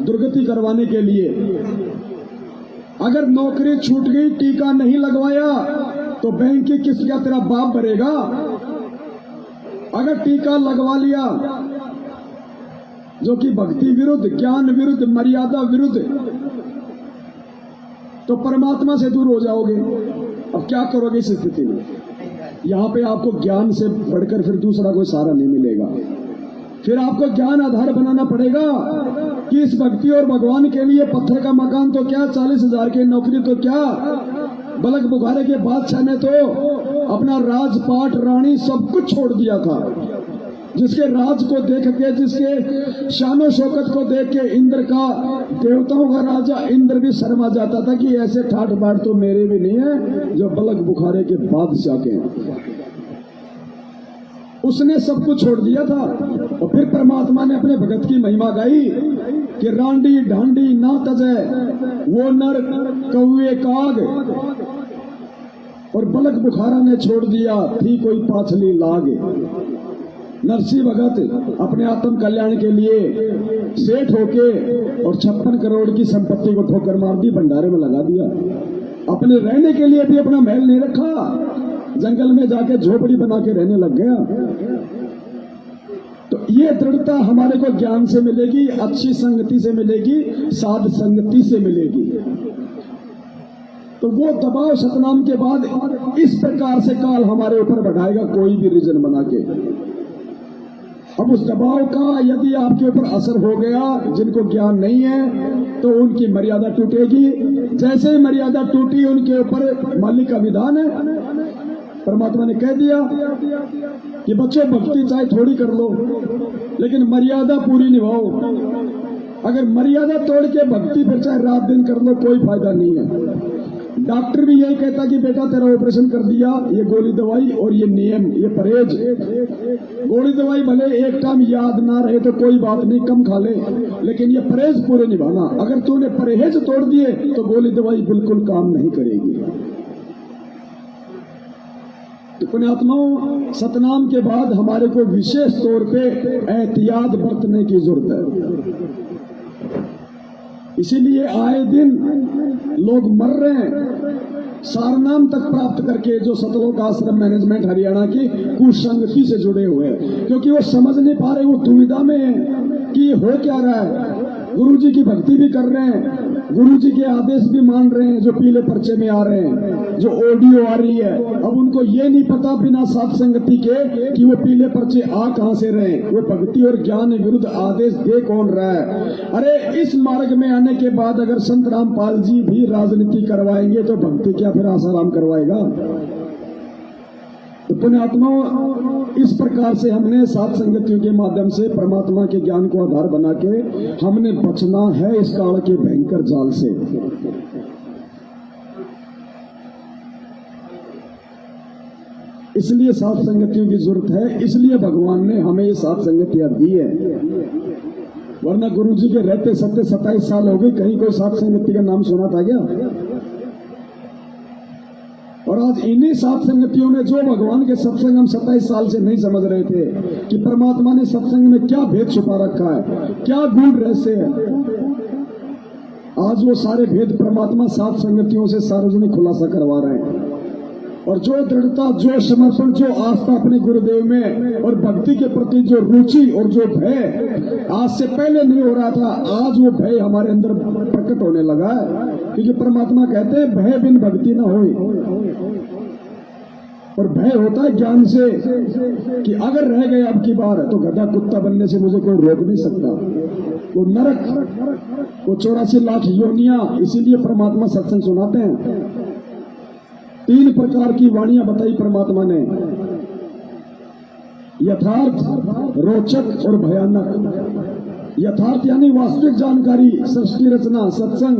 दुर्गति करवाने के लिए। अगर नौकरी छूट गई, टीका नहीं लगवाया, तो बैंक की किस्त क्या तेरा बाप भरेगा? अगर टीका लगवा लिया, जो कि भक्ति विरुद्ध, ज्ञान विरुद्ध, मर्यादा विरुद्ध, तो परमात्मा से दूर हो जाओगे। अब क्या करोगे इस स्थिति में? यहाँ पे आपको ज्ञान से बढ़कर फिर दूसरा कोई सहारा नहीं मिलेगा। फिर आपको ज्ञान आधार बनाना पड़ेगा कि इस भक्ति और भगवान के लिए पत्थर का मकान तो क्या, 40,000 की नौकरी तो क्या, बलक बुखारे के बादशाह ने तो अपना राजपाट, रानी सब कुछ छोड़ दिया था। जिसके राज को देख के, जिसके शानो शौकत को देख के इंद्र का, देवताओं का राजा इंद्र भी शर्मा जाता था कि ऐसे ठाठ बाट तो मेरे भी नहीं है जो बलक बुखारे के बादशाह के हैं। उसने सब कुछ छोड़ दिया था। और फिर परमात्मा ने अपने भगत की महिमा गाई कि रांडी ढांडी ना तजे वो नर कौए काग, और बलक बुखारा ने छोड़ दिया थी कोई पाछली लाग। नरसिंह भगत अपने आत्म कल्याण के लिए सेठ होके और 56 करोड़ की संपत्ति को ठोकर मार दी, भंडारे में लगा दिया। अपने रहने के लिए भी अपना महल नहीं रखा, जंगल में जाके झोपड़ी बना के रहने लग गया। तो ये दृढ़ता हमारे को ज्ञान से मिलेगी, अच्छी संगति से मिलेगी, साध संगति से मिलेगी। तो वो दबाव सतनाम के बाद इस प्रकार से काल हमारे ऊपर बढ़ाएगा, कोई भी रीजन बना के। अब उस दबाव का यदि आपके ऊपर असर हो गया, जिनको ज्ञान नहीं है तो उनकी मर्यादा टूटेगी। जैसे मर्यादा टूटी उनके ऊपर मालिक का विधान है। परमात्मा ने कह दिया कि बच्चों भक्ति चाहे थोड़ी कर लो लेकिन मर्यादा पूरी निभाओ। अगर मर्यादा तोड़ के भक्ति फिर चाहे रात दिन कर लो, कोई फायदा नहीं है। डॉक्टर भी यही कहता कि बेटा तेरा ऑपरेशन कर दिया, ये गोली दवाई और ये नियम, ये परहेज। गोली दवाई भले एक टाइम याद ना रहे तो कोई बात नहीं, कम खा ले, लेकिन ये परहेज पूरे निभाना। अगर तूने परहेज तोड़ दिए तो गोली दवाई बिल्कुल काम नहीं करेगी। तो पुण्यात्माओं, सतनाम के बाद हमारे को विशेष तौर पे एहतियात बरतने की जरूरत है। इसीलिए आए दिन लोग मर रहे हैं सारनाम तक प्राप्त करके, जो सतलोक आश्रम मैनेजमेंट हरियाणा की कुसंगति से जुड़े हुए हैं, क्योंकि वो समझ नहीं पा रहे, वो दुविधा में है कि हो क्या रहा है। गुरु जी की भक्ति भी कर रहे हैं, गुरु जी के आदेश भी मान रहे हैं, जो पीले पर्चे में आ रहे हैं, जो ऑडियो आ रही है। अब उनको ये नहीं पता बिना साथ संगति के कि वो पीले पर्चे आ कहां से रहे, वो भक्ति और ज्ञान विरुद्ध आदेश दे कौन रहा है। अरे इस मार्ग में आने के बाद अगर संत रामपाल जी भी राजनीति करवाएंगे तो भक्ति क्या फिर आसाराम करवाएगा। तो पुण्यात्माओं, इस प्रकार से हमने सात संगतियों के माध्यम से परमात्मा के ज्ञान को आधार बना के हमने बचना है इस काल के भयंकर जाल से। इसलिए सात संगतियों की जरूरत है, इसलिए भगवान ने हमें ये सात संगतियां दी है। वरना गुरु जी के रहते 27 साल हो गए, कहीं कोई सात संगति का नाम सुना था क्या? और आज इन्हीं सात संगतियों में जो भगवान के सत्संग हम 27 साल से नहीं समझ रहे थे कि परमात्मा ने सत्संग में क्या भेद छुपा रखा है, क्या गूढ़ रहस्य है, आज वो सारे भेद परमात्मा सात संगतियों से सार्वजनिक खुलासा करवा रहे हैं। और जो दृढ़ता, जो समर्पण, जो आस्था अपने गुरुदेव में और भक्ति के प्रति जो रुचि और जो भय आज से पहले नहीं हो रहा था, आज वो भय हमारे अंदर प्रकट होने लगा है। क्योंकि परमात्मा कहते हैं भय बिन भक्ति न होए। और भय होता है ज्ञान से कि अगर रह गए अब की बार तो गधा कुत्ता बनने से मुझे कोई रोक नहीं सकता। वो नरक, वो 84 लाख योनियां, इसीलिए परमात्मा सत्संग सुनाते हैं। 3 प्रकार की वाणियां बताई परमात्मा ने, यथार्थ, रोचक और भयानक। यथार्थ यानी वास्तविक जानकारी, सृष्टि रचना, सत्संग।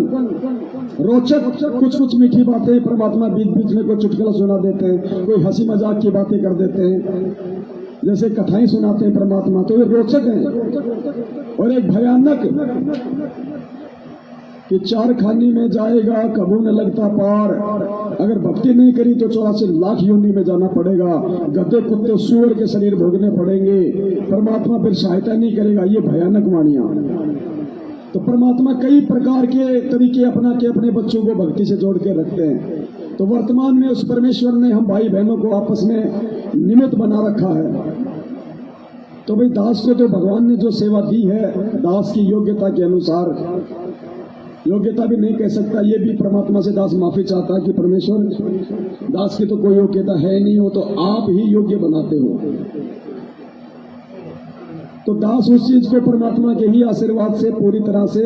रोचक कुछ कुछ मीठी बातें परमात्मा बीच बीच में कोई चुटकुला सुना देते हैं, कोई हंसी मजाक की बातें कर देते हैं, जैसे कथाएं सुनाते हैं परमात्मा, तो ये रोचक है। और एक भयानक कि 4 खानी में जाएगा कबू न लगता पार, अगर भक्ति नहीं करी तो 84 लाख योनि में जाना पड़ेगा, गधे कुत्ते सूअर के शरीर भोगने पड़ेंगे, परमात्मा फिर सहायता नहीं करेगा। ये भयानक वाणियां। तो परमात्मा कई प्रकार के तरीके अपना के अपने बच्चों को भक्ति से जोड़ के रखते हैं। तो वर्तमान में उस परमेश्वर ने हम भाई बहनों को आपस में निमित्त बना रखा है। तो भाई दास को तो भगवान ने जो सेवा दी है, दास की योग्यता के अनुसार, योग्यता भी नहीं कह सकता, ये भी परमात्मा से दास माफी चाहता है कि परमेश्वर, दास की तो कोई योग्यता है नहीं, हो तो आप ही योग्य बनाते हो। तो दास उस चीज को परमात्मा के ही आशीर्वाद से पूरी तरह से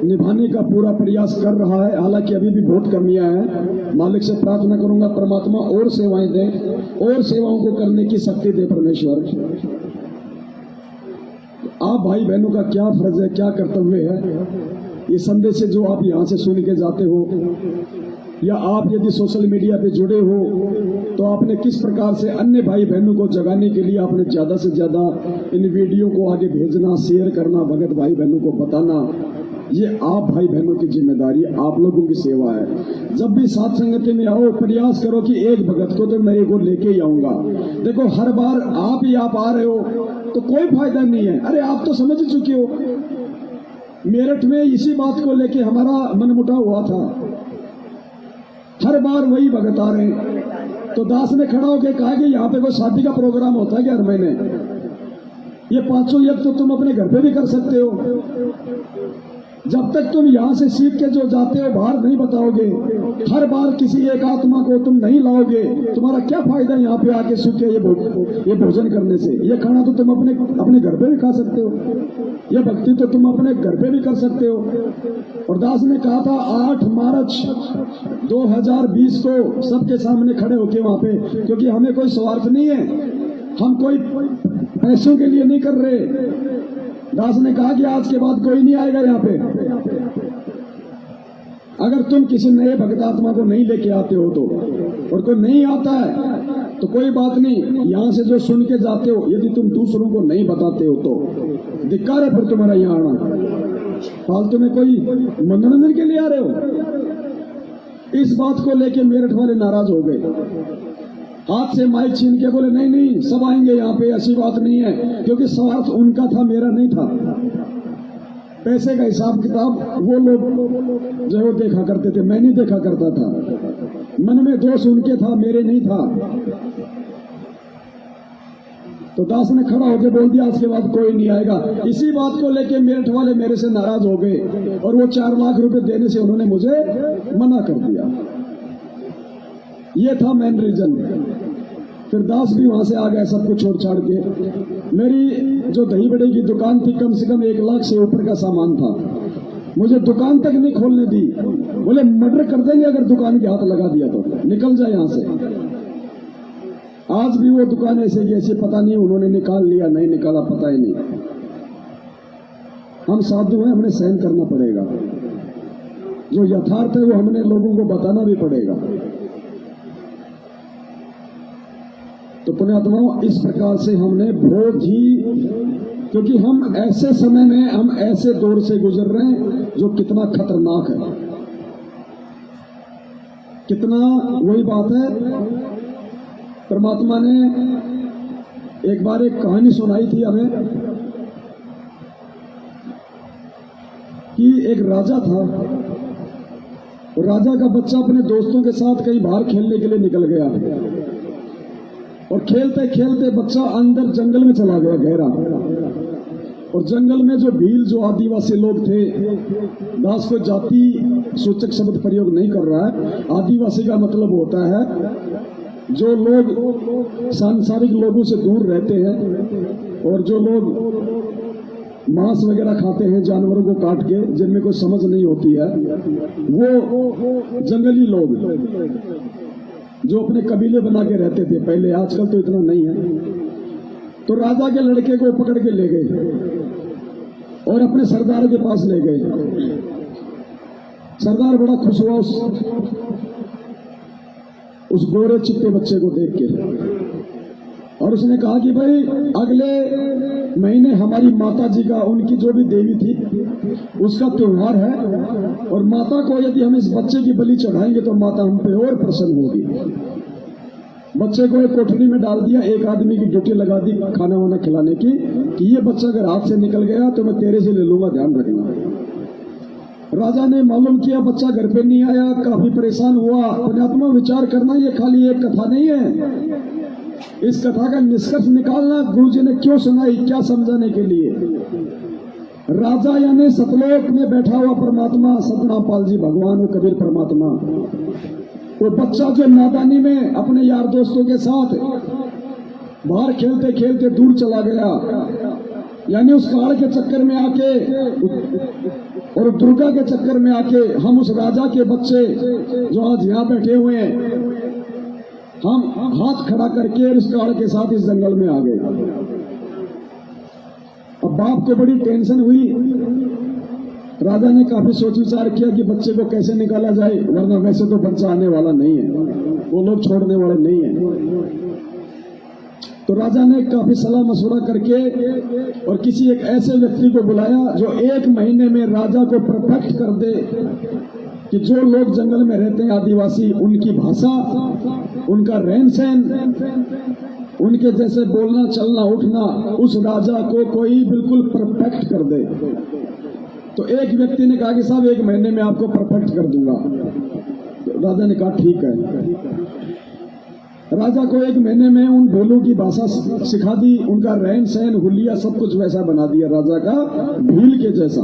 निभाने का पूरा प्रयास कर रहा है। हालांकि अभी भी बहुत कमियां हैं। मालिक से प्रार्थना करूंगा परमात्मा और सेवाएं दे, और सेवाओं को करने की शक्ति दे परमेश्वर। आप भाई बहनों का क्या फर्ज है, क्या कर्तव्य है, ये संदेश जो आप यहाँ से सुन के जाते हो, या आप यदि सोशल मीडिया पे जुड़े हो तो आपने किस प्रकार से अन्य भाई बहनों को जगाने के लिए आपने ज्यादा से ज्यादा इन वीडियो को आगे भेजना, शेयर करना, भगत भाई बहनों को बताना, ये आप भाई बहनों की जिम्मेदारी, आप लोगों की सेवा है। जब भी साथ संगति में आओ, प्रयास करो कि एक भगत को तो मेरे को लेके ही आऊंगा। देखो हर बार आप आ रहे हो तो कोई फायदा नहीं है। अरे आप तो समझ चुके हो, मेरठ में इसी बात को लेके हमारा मनमुटाव हुआ था। हर बार वही भगत आ रहे हैं। तो दास ने खड़ा होकर कहा कि यहाँ पे कोई शादी का प्रोग्राम होता है क्या हर महीने? ये पांचों यज्ञ तो तुम अपने घर पे भी कर सकते हो। जब तक तुम यहाँ से सीख के जो जाते हो बाहर नहीं बताओगे, हर बार किसी एक आत्मा को तुम नहीं लाओगे, तुम्हारा क्या फायदा यहाँ पे आके सूखे ये भोजन करने से। ये खाना तो तुम अपने घर पे भी खा सकते हो, ये भक्ति तो तुम अपने घर पे भी कर सकते हो। और दास ने कहा था 8 मार्च 2020 को सबके सामने खड़े होके वहां पे, क्योंकि हमें कोई स्वार्थ नहीं है, हम कोई पैसों के लिए नहीं कर रहे। दास ने कहा कि आज के बाद कोई नहीं आएगा यहाँ पे। अगर तुम किसी नए भक्तात्मा को नहीं लेके आते हो तो, और कोई नहीं आता है तो कोई बात नहीं, यहाँ से जो सुन के जाते हो यदि तुम दूसरों को नहीं बताते हो तो धिक्कार है फिर तुम्हारा यहाँ आना। फालतू में कोई मनोरंजन के लिए आ रहे हो। इस बात को लेके मेरठ वाले नाराज हो गए, हाथ से माइक छीन के बोले नहीं नहीं सब आएंगे यहाँ पे, ऐसी बात नहीं है। क्योंकि स्वार्थ उनका था, मेरा नहीं था। पैसे का हिसाब किताब वो लोग जो वो देखा करते थे, मैं नहीं देखा करता था। मन में दोष उनके था, मेरे नहीं था। तो दास ने खड़ा होकर बोल दिया आज के बाद कोई नहीं आएगा। इसी बात को लेके मेरठ वाले मेरे से नाराज हो गए और वो 4 लाख रुपए देने से उन्होंने मुझे मना कर दिया। ये था मेन रीजन। फिर दास भी वहां से आ गया सब कुछ छोड़ छाड़ के। मेरी जो दही बड़े की दुकान थी कम से कम 1 लाख से ऊपर का सामान था, मुझे दुकान तक नहीं खोलने दी। बोले मर्डर कर देंगे अगर दुकान के हाथ लगा दिया तो, निकल जाए यहां से। आज भी वो दुकान ऐसे की ऐसे, पता नहीं उन्होंने निकाल लिया नहीं निकाला पता ही नहीं। हम साधु हैं, हमने सहन करना पड़ेगा। जो यथार्थ है वो हमने लोगों को बताना भी पड़ेगा। तो पुण्यात्माओं इस प्रकार से हमने बहुत ही, क्योंकि हम ऐसे समय में, हम ऐसे दौर से गुजर रहे हैं जो कितना खतरनाक है, कितना। वही बात है, परमात्मा ने एक बार एक कहानी सुनाई थी हमें कि एक राजा था, और राजा का बच्चा अपने दोस्तों के साथ कहीं बाहर खेलने के लिए निकल गया, और खेलते खेलते बच्चा अंदर जंगल में चला गया गहरा। और जंगल में जो भील, जो आदिवासी लोग थे, दास को जाति सूचक शब्द प्रयोग नहीं कर रहा है, आदिवासी का मतलब होता है जो लोग सांसारिक लोगों से दूर रहते हैं और जो लोग मांस वगैरह खाते हैं जानवरों को काट के, जिनमें कोई समझ नहीं होती है, वो जंगली लोग जो अपने कबीले बना के रहते थे पहले, आजकल तो इतना नहीं है। तो राजा के लड़के को पकड़ के ले गए और अपने सरदार के पास ले गए। सरदार बड़ा खुश हुआ उस गोरे चिट्टे बच्चे को देख के, और उसने कहा कि भाई अगले महीने हमारी माता जी का, उनकी जो भी देवी थी, उसका त्योहार है, और माता को यदि हम इस बच्चे की बलि चढ़ाएंगे तो माता हम पे और प्रसन्न होगी। बच्चे को एक कोठरी में डाल दिया, एक आदमी की ड्यूटी लगा दी खाना वाना खिलाने की, कि ये बच्चा अगर हाथ से निकल गया तो मैं तेरे से ले लूंगा, ध्यान रखना। राजा ने मालूम किया बच्चा घर पे नहीं आया, काफी परेशान हुआ। पुण्यात्मा विचार करना, ये खाली एक कथा नहीं है, इस कथा का निष्कर्ष निकालना गुरु जी ने क्यों सुनाई, क्या समझाने के लिए। राजा यानी सतलोक में बैठा हुआ परमात्मा, सतनापाल जी भगवान और कबीर परमात्मा, वो बच्चा जो नादानी में अपने यार दोस्तों के साथ बाहर खेलते खेलते दूर चला गया, यानी उस काल के चक्कर में आके और दुर्गा के चक्कर में आके हम उस राजा के बच्चे जो आज यहाँ बैठे हुए हैं, हम हाथ खड़ा करके उस काल के साथ इस जंगल में आ गए। अब बाप को बड़ी टेंशन हुई। राजा ने काफी सोच विचार किया कि बच्चे को कैसे निकाला जाए, वरना वैसे तो बच्चा आने वाला नहीं है, वो लोग छोड़ने वाले नहीं है। तो राजा ने काफी सलाह मशवरा करके और किसी एक ऐसे व्यक्ति को बुलाया जो 1 महीने में राजा को परफेक्ट कर दे कि जो लोग जंगल में रहते हैं आदिवासी, उनकी भाषा, उनका रहन सहन, उनके जैसे बोलना चलना उठना, उस राजा को कोई बिल्कुल परफेक्ट कर दे। तो एक व्यक्ति ने कहा कि साहब 1 महीने में आपको परफेक्ट कर दूंगा। तो राजा ने कहा ठीक है। राजा को 1 महीने में उन भीलों की भाषा सिखा दी, उनका रहन सहन हुलिया सब कुछ वैसा बना दिया राजा का भील के जैसा।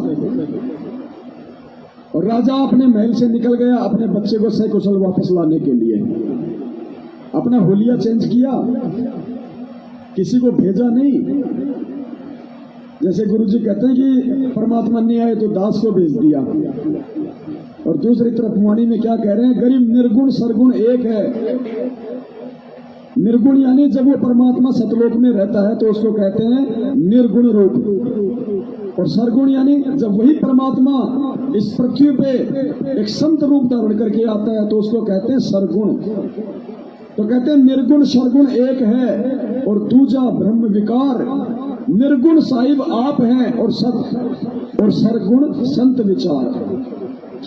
और राजा अपने महल से निकल गया अपने बच्चे को सकुशल वापस लाने के लिए। अपना हुलिया चेंज किया, किसी को भेजा नहीं। जैसे गुरुजी कहते हैं कि परमात्मा नहीं आए तो दास को भेज दिया। और दूसरी तरफ वाणी में क्या कह रहे हैं, गरीब निर्गुण सरगुण एक है। निर्गुण यानी जब वो परमात्मा सतलोक में रहता है तो उसको कहते हैं निर्गुण रूप। और सरगुण यानी जब वही परमात्मा इस पृथ्वी पे एक संत रूप धारण करके आता है तो उसको कहते हैं सरगुण। तो कहते हैं निर्गुण सरगुण एक है और दूजा ब्रह्म विकार। निर्गुण साहिब आप हैं और सरगुण संत विचार।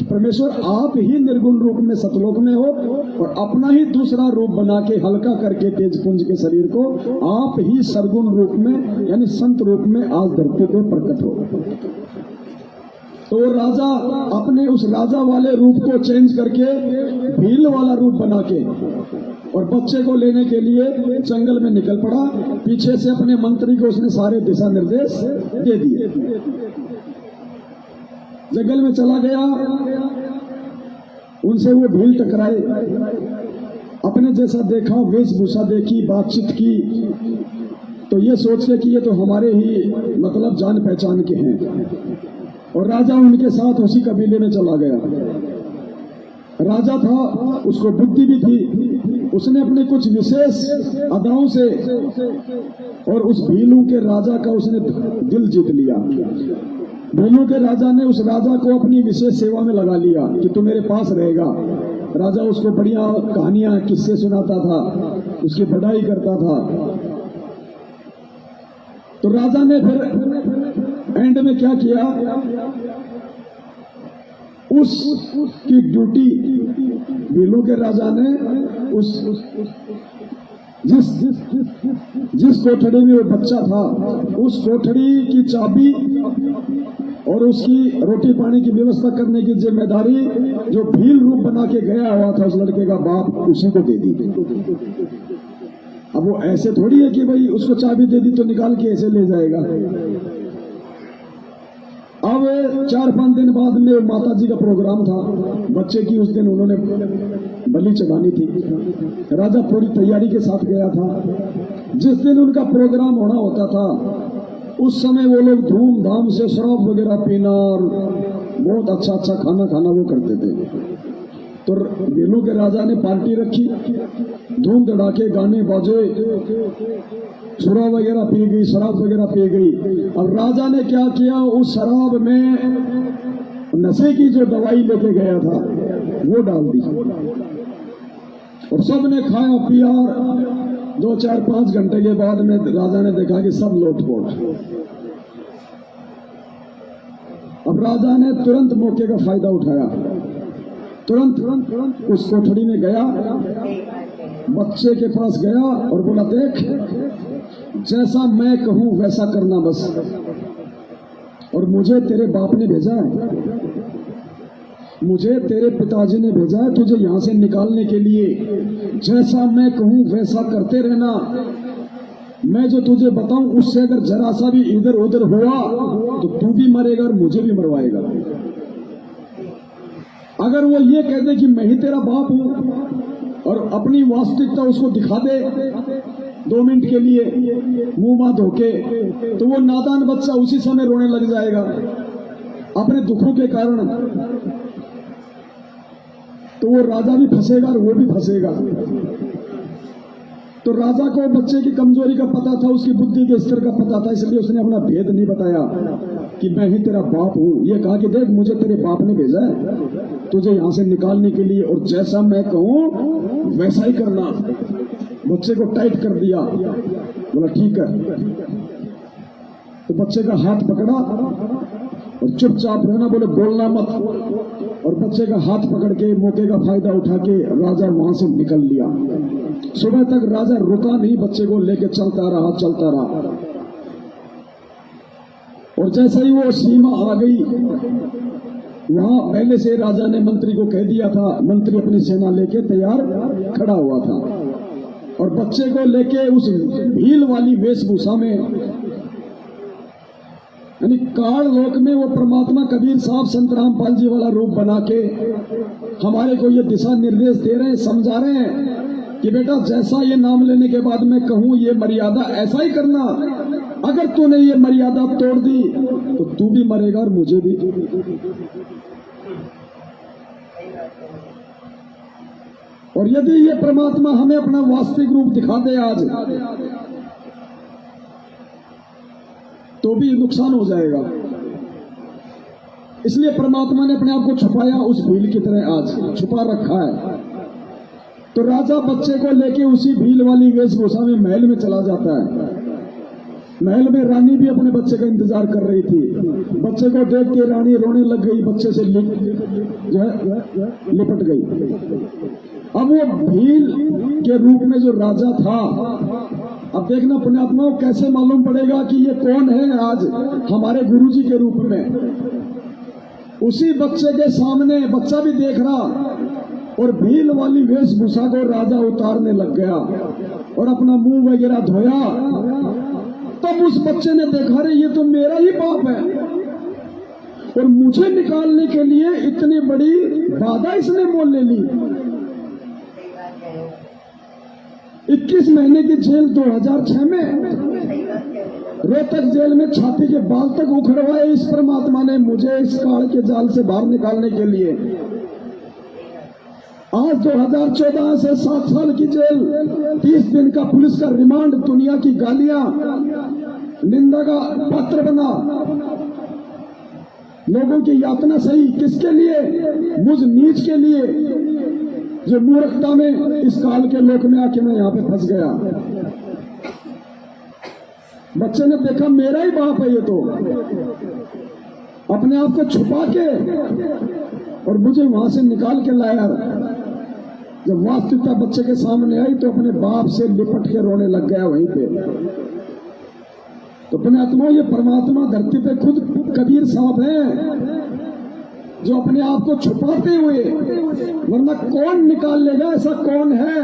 परमेश्वर आप ही निर्गुण रूप में सतलोक में हो और अपना ही दूसरा रूप बना के हल्का करके तेज पुंज के शरीर को आप ही सरगुण रूप में यानी संत रूप में आज धरती पे प्रकट हो। तो वो राजा अपने उस राजा वाले रूप को चेंज करके भील वाला रूप बना के और बच्चे को लेने के लिए जंगल में निकल पड़ा। पीछे से अपने मंत्री को उसने सारे दिशा निर्देश दे दिए। जंगल में चला गया, उनसे वो भील टकराए, अपने जैसा देखा, वेशभूषा देखी, बातचीत की, तो ये सोच के कि ये तो हमारे ही मतलब जान पहचान के हैं। और राजा उनके साथ उसी कबीले में चला गया। राजा था, उसको बुद्धि भी थी, उसने अपने कुछ विशेष अदाओं से और उस भीलू के राजा का उसने दिल जीत लिया। भीलू के राजा ने उस राजा को अपनी विशेष सेवा में लगा लिया कि तू मेरे पास रहेगा। राजा उसको बढ़िया कहानियां किस्से सुनाता था, उसकी बढ़ाई करता था। तो राजा ने फिर एंड में क्या किया, उसकी ड्यूटी भीलू के राजा ने जिस कोठड़ी में वो बच्चा था उस कोठड़ी की चाबी और उसकी रोटी पानी की व्यवस्था करने की जिम्मेदारी जो भील रूप बना के गया हुआ था उस लड़के का बाप, उसी को दे दी। अब वो ऐसे थोड़ी है कि भाई उसको चाबी दे दी तो निकाल के ऐसे ले जाएगा। अब 4-5 दिन बाद में माता जी का प्रोग्राम था बच्चे की, उस दिन उन्होंने बलि चढ़ानी थी। राजा पूरी तैयारी के साथ गया था। जिस दिन उनका प्रोग्राम होना होता था उस समय वो लोग धूमधाम से शराब वगैरह पीना और बहुत अच्छा अच्छा खाना खाना वो करते थे। तो भीलू के राजा ने पार्टी रखी, धूम धड़ाके गाने बाजे, छुरा वगैरह पी गई, शराब वगैरह पी गई। अब राजा ने क्या किया, उस शराब में नशे की जो दवाई लेके गया था वो डाल दी और सबने खाया पिया। 2-4-5 घंटे के बाद में राजा ने देखा कि सब लोटपोट। अब राजा ने तुरंत मौके का फायदा उठाया, तुरंत उस कोठड़ी में गया, बच्चे के पास गया और बोला, देख जैसा मैं कहूं वैसा करना बस, और मुझे तेरे बाप ने भेजा है, मुझे तेरे पिताजी ने भेजा है तुझे यहां से निकालने के लिए। जैसा मैं कहूं वैसा करते रहना। मैं जो तुझे बताऊं उससे अगर जरा सा भी इधर उधर हुआ तो तू भी मरेगा और मुझे भी मरवाएगा। अगर वो ये कह दे कि मैं ही तेरा बाप हूं और अपनी वास्तविकता उसको दिखा दे 2 मिनट के लिए मुंह मां धोके, तो वो नादान बच्चा उसी समय रोने लग जाएगा अपने दुखों के कारण। तो वो राजा भी फंसेगा और वो भी फंसेगा। तो राजा को बच्चे की कमजोरी का पता था, उसकी बुद्धि के स्तर का पता था, इसलिए उसने अपना भेद नहीं बताया कि मैं ही तेरा बाप हूं। ये कहा कि देख मुझे तेरे बाप ने भेजा है तुझे यहां से निकालने के लिए, और जैसा मैं कहूं वैसा ही करना। बच्चे को टाइट कर दिया, बोला ठीक है। तो बच्चे का हाथ पकड़ा और चुपचाप रहना, बोले बोलना मत। और बच्चे का हाथ पकड़ के मौके का फायदा उठा के राजा वहां से निकल लिया। सुबह तक राजा रुका नहीं, बच्चे को लेके चलता रहा। और जैसे ही वो सीमा आ गई, वहां पहले से राजा ने मंत्री को कह दिया था, मंत्री अपनी सेना लेके तैयार खड़ा हुआ था। और बच्चे को लेके उस भील वाली वेशभूषा में, यानी काल लोक में वो परमात्मा कबीर साहब संत रामपाल जी वाला रूप बना के हमारे को ये दिशा निर्देश दे रहे हैं, समझा रहे हैं कि बेटा जैसा ये नाम लेने के बाद मैं कहूं ये मर्यादा ऐसा ही करना, अगर तूने ये मर्यादा तोड़ दी तो तू भी मरेगा और मुझे भी। और यदि ये परमात्मा हमें अपना वास्तविक रूप दिखा दे आज, तो भी नुकसान हो जाएगा। इसलिए परमात्मा ने अपने आप को छुपाया, उस भील की तरह आज छुपा रखा है। तो राजा बच्चे को लेके उसी भील वाली वेशभूषा में महल में चला जाता है। महल में रानी भी अपने बच्चे का इंतजार कर रही थी। बच्चे को देख के रानी रोने लग गई, बच्चे से लिपट गई। अब वो भील के रूप में जो राजा था, अब देखना पुण्यात्माओं कैसे मालूम पड़ेगा कि ये कौन है आज हमारे गुरुजी के रूप में। उसी बच्चे के सामने बच्चा भी देख रहा और भील वाली वेशभूषा को राजा उतारने लग गया और अपना मुंह वगैरह धोया। तब उस बच्चे ने देखा, रे ये तो मेरा ही बाप है और मुझे निकालने के लिए इतनी बड़ी बाधा इसने मोल ले ली। 21 महीने की जेल 2006 में, रोहतक जेल में छाती के बाल तक उखड़वाए इस परमात्मा ने मुझे इस काल के जाल से बाहर निकालने के लिए। आज 2014 से 7 साल की जेल, 30 दिन का पुलिस का रिमांड, दुनिया की गालियां, निंदा का पात्र बना, लोगों की यातना सही, किसके लिए? मुझ नीच के लिए, जो मूर्खता में इस काल के लोक में आके मैं यहां पे फंस गया। बच्चे ने देखा मेरा ही बाप है ये तो, अपने आप को छुपा के और मुझे वहां से निकाल के लाया। जब वास्तविकता बच्चे के सामने आई तो अपने बाप से लिपट के रोने लग गया वहीं पे। तो अपने आत्मा, ये परमात्मा धरती पे खुद कबीर साहब हैं जो अपने आप को छुपाते हुए, वरना कौन निकाल लेगा? ऐसा कौन है?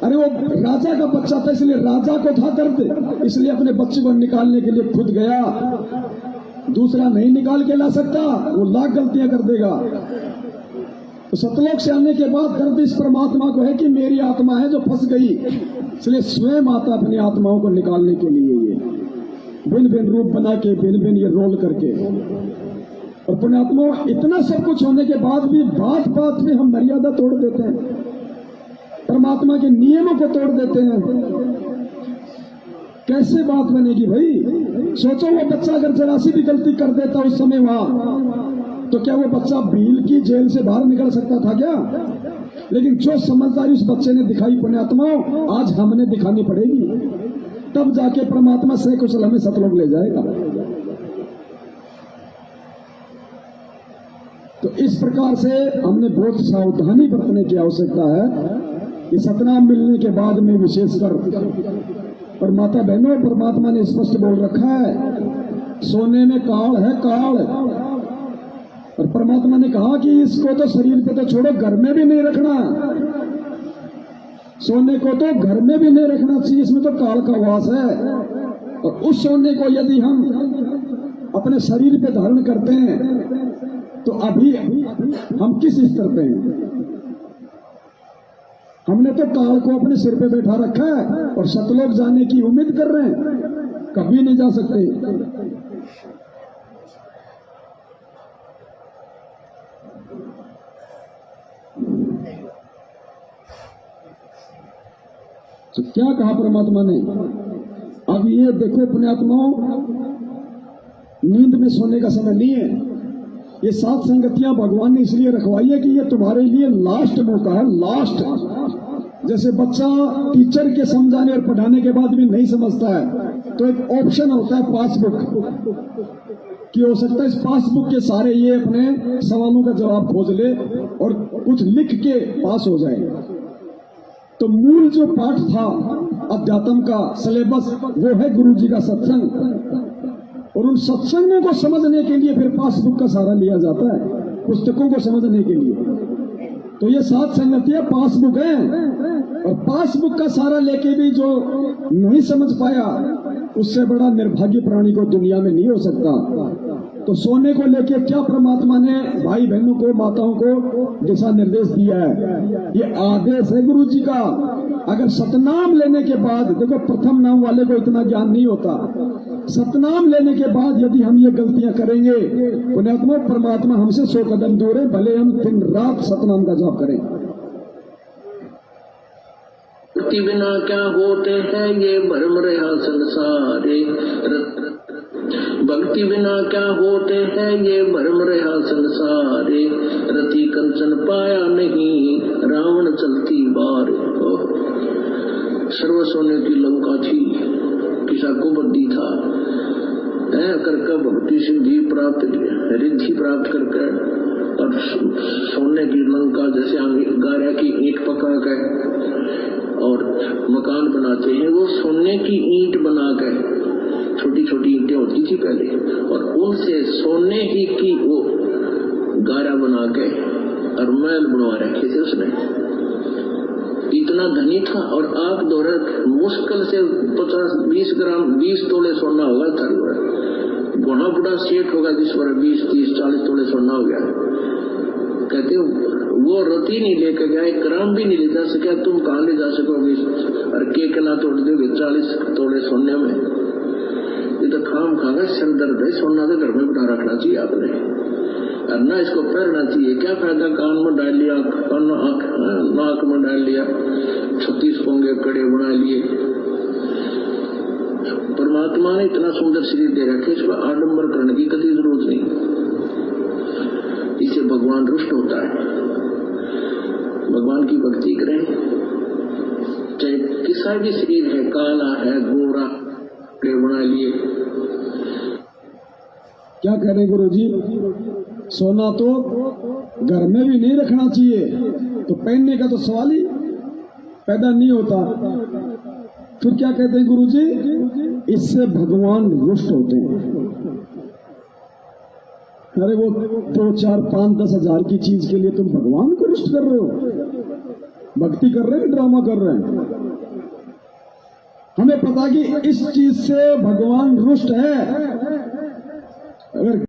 अरे वो राजा का बच्चा था, इसलिए राजा को था दर्द, इसलिए अपने बच्चे को निकालने के लिए खुद गया। दूसरा नहीं निकाल के ला सकता, वो लाख गलतियां कर देगा। तो सतलोक से आने के बाद दर्द इस परमात्मा को है कि मेरी आत्मा है जो फंस गई, इसलिए स्वयं आता अपनी आत्माओं को निकालने के लिए ये भिन्न भिन्न रूप बना के, भिन्न भिन्न ये रोल करके। और पुण्यात्मा, इतना सब कुछ होने के बाद भी बात बात में हम मर्यादा तोड़ देते हैं, परमात्मा के नियमों को तोड़ देते हैं। कैसे बात बनेगी भाई? सोचो वो बच्चा अगर जरा सी भी गलती कर देता उस समय वहां, तो क्या वो बच्चा भील की जेल से बाहर निकल सकता था क्या? लेकिन जो समझदारी उस बच्चे ने दिखाई पुण्यात्माओं, आज हमने दिखानी पड़ेगी, तब जाके परमात्मा सकुशल हमें सतलोक ले जाएगा। तो इस प्रकार से हमने बहुत सावधानी बरतने की आवश्यकता है कि सतनाम मिलने के बाद में विशेषकर, और माता बहनों, परमात्मा ने स्पष्ट बोल रखा है सोने में काल है, काल। और परमात्मा ने कहा कि इसको तो शरीर पे तो छोड़ो, घर में भी नहीं रखना, सोने को तो घर में भी नहीं रखना चाहिए, इसमें तो काल का वास है। और उस सोने को यदि हम अपने शरीर पे धारण करते हैं तो अभी हम किस स्तर पे हैं? हमने तो काल को अपने सिर पे बैठा रखा है और सतलोक जाने की उम्मीद कर रहे हैं, कभी नहीं जा सकते। तो क्या कहा परमात्मा ने? अब ये देखो पुण्यात्माओं, नींद में सोने का समय नहीं है। ये 7 संगतियां भगवान ने इसलिए रखवाई है कि ये तुम्हारे लिए लास्ट मौका है, लास्ट। जैसे बच्चा टीचर के समझाने और पढ़ाने के बाद भी नहीं समझता है तो एक ऑप्शन होता है पासबुक, कि हो सकता है इस पासबुक के सारे ये अपने सवालों का जवाब खोज ले और कुछ लिख के पास हो जाए। तो मूल जो पाठ था अध्यात्म का सिलेबस, वो है गुरु जी का सत्संग। और उन सत्संगों को समझने के लिए फिर पासबुक का सहारा लिया जाता है, पुस्तकों को समझने के लिए। तो ये 7 संगतियां पासबुक हैं और पासबुक का सहारा लेके भी जो नहीं समझ पाया, उससे बड़ा निर्भाग्य प्राणी को दुनिया में नहीं हो सकता। तो सोने को लेके क्या परमात्मा ने भाई बहनों को, माताओं को दिशा निर्देश दिया है, ये आदेश है गुरु जी का। अगर सतनाम लेने के बाद, देखो प्रथम नाम वाले को इतना ज्ञान नहीं होता, सतनाम लेने के बाद यदि हम ये गलतियां करेंगे, पुण्यात्मा परमात्मा हमसे 100 कदम दूर है, भले हम दिन रात सतनाम का जाप करें। भक्ति बिना क्या होते हैं ये भ्रम रहा संसारे, भक्ति बिना क्या होते हैं ये भ्रम रहा संसारे, रति कंचन पाया नहीं रावण चलती बार। सर्व सोने की लंका थी, किसा को बद्दी था, करके भक्ति सिद्धि प्राप्त रिद्धि प्राप्त करके, और सोने की लंका जैसे गारा की ईंट पका कर और मकान बनाते हैं, वो सोने की ईंट बनाकर, छोटी छोटी ईंटें होती थी पहले, और उनसे सोने ही की वो गारा बना के और महल बनवा रखे थे उसने। इतना धनी था, और आग दौरा मुश्किल से 50-20 ग्राम 20 तोले सोना होगा था, घोड़ा बुढ़ा सेठ होगा जिस पर 20-30-40 तोले सोना हो गया। कहते वो रति नहीं लेकर गया, एक ग्राम भी नहीं ले जा सका, तुम कहाँ ले जा सकोगे, और के ना तोड़ दोगे 40 तोड़े सोने में। ये तो खाम खागा सिर दर्द है, सोना तो घर में बिठा रखना चाहिए आपने, और ना इसको पहनना चाहिए। क्या फायदा, कान में डाल लिया, नाक में डाल लिया, 36 पोंगे कड़े बना लिए। परमात्मा ने इतना सुंदर शरीर दे रखे, इसको आडंबर करने की कभी जरूरत नहीं। इससे भगवान रुष्ट होता है। भगवान की भक्ति करें, चाहे किसा भी शरीर है, काला है, गोरा बना लिए। क्या कह रहे गुरु जी, सोना तो घर में भी नहीं रखना चाहिए, तो पहनने का तो सवाल ही पैदा नहीं होता। फिर क्या कहते हैं गुरु जी, इससे भगवान रुष्ट होते हैं। अरे वो 2, 4, 5, 10 हजार की चीज के लिए तुम भगवान को रुष्ट कर रहे हो, भक्ति कर रहे हैं, ड्रामा कर रहे हैं। हमें पता कि इस चीज से भगवान रुष्ट है। अगर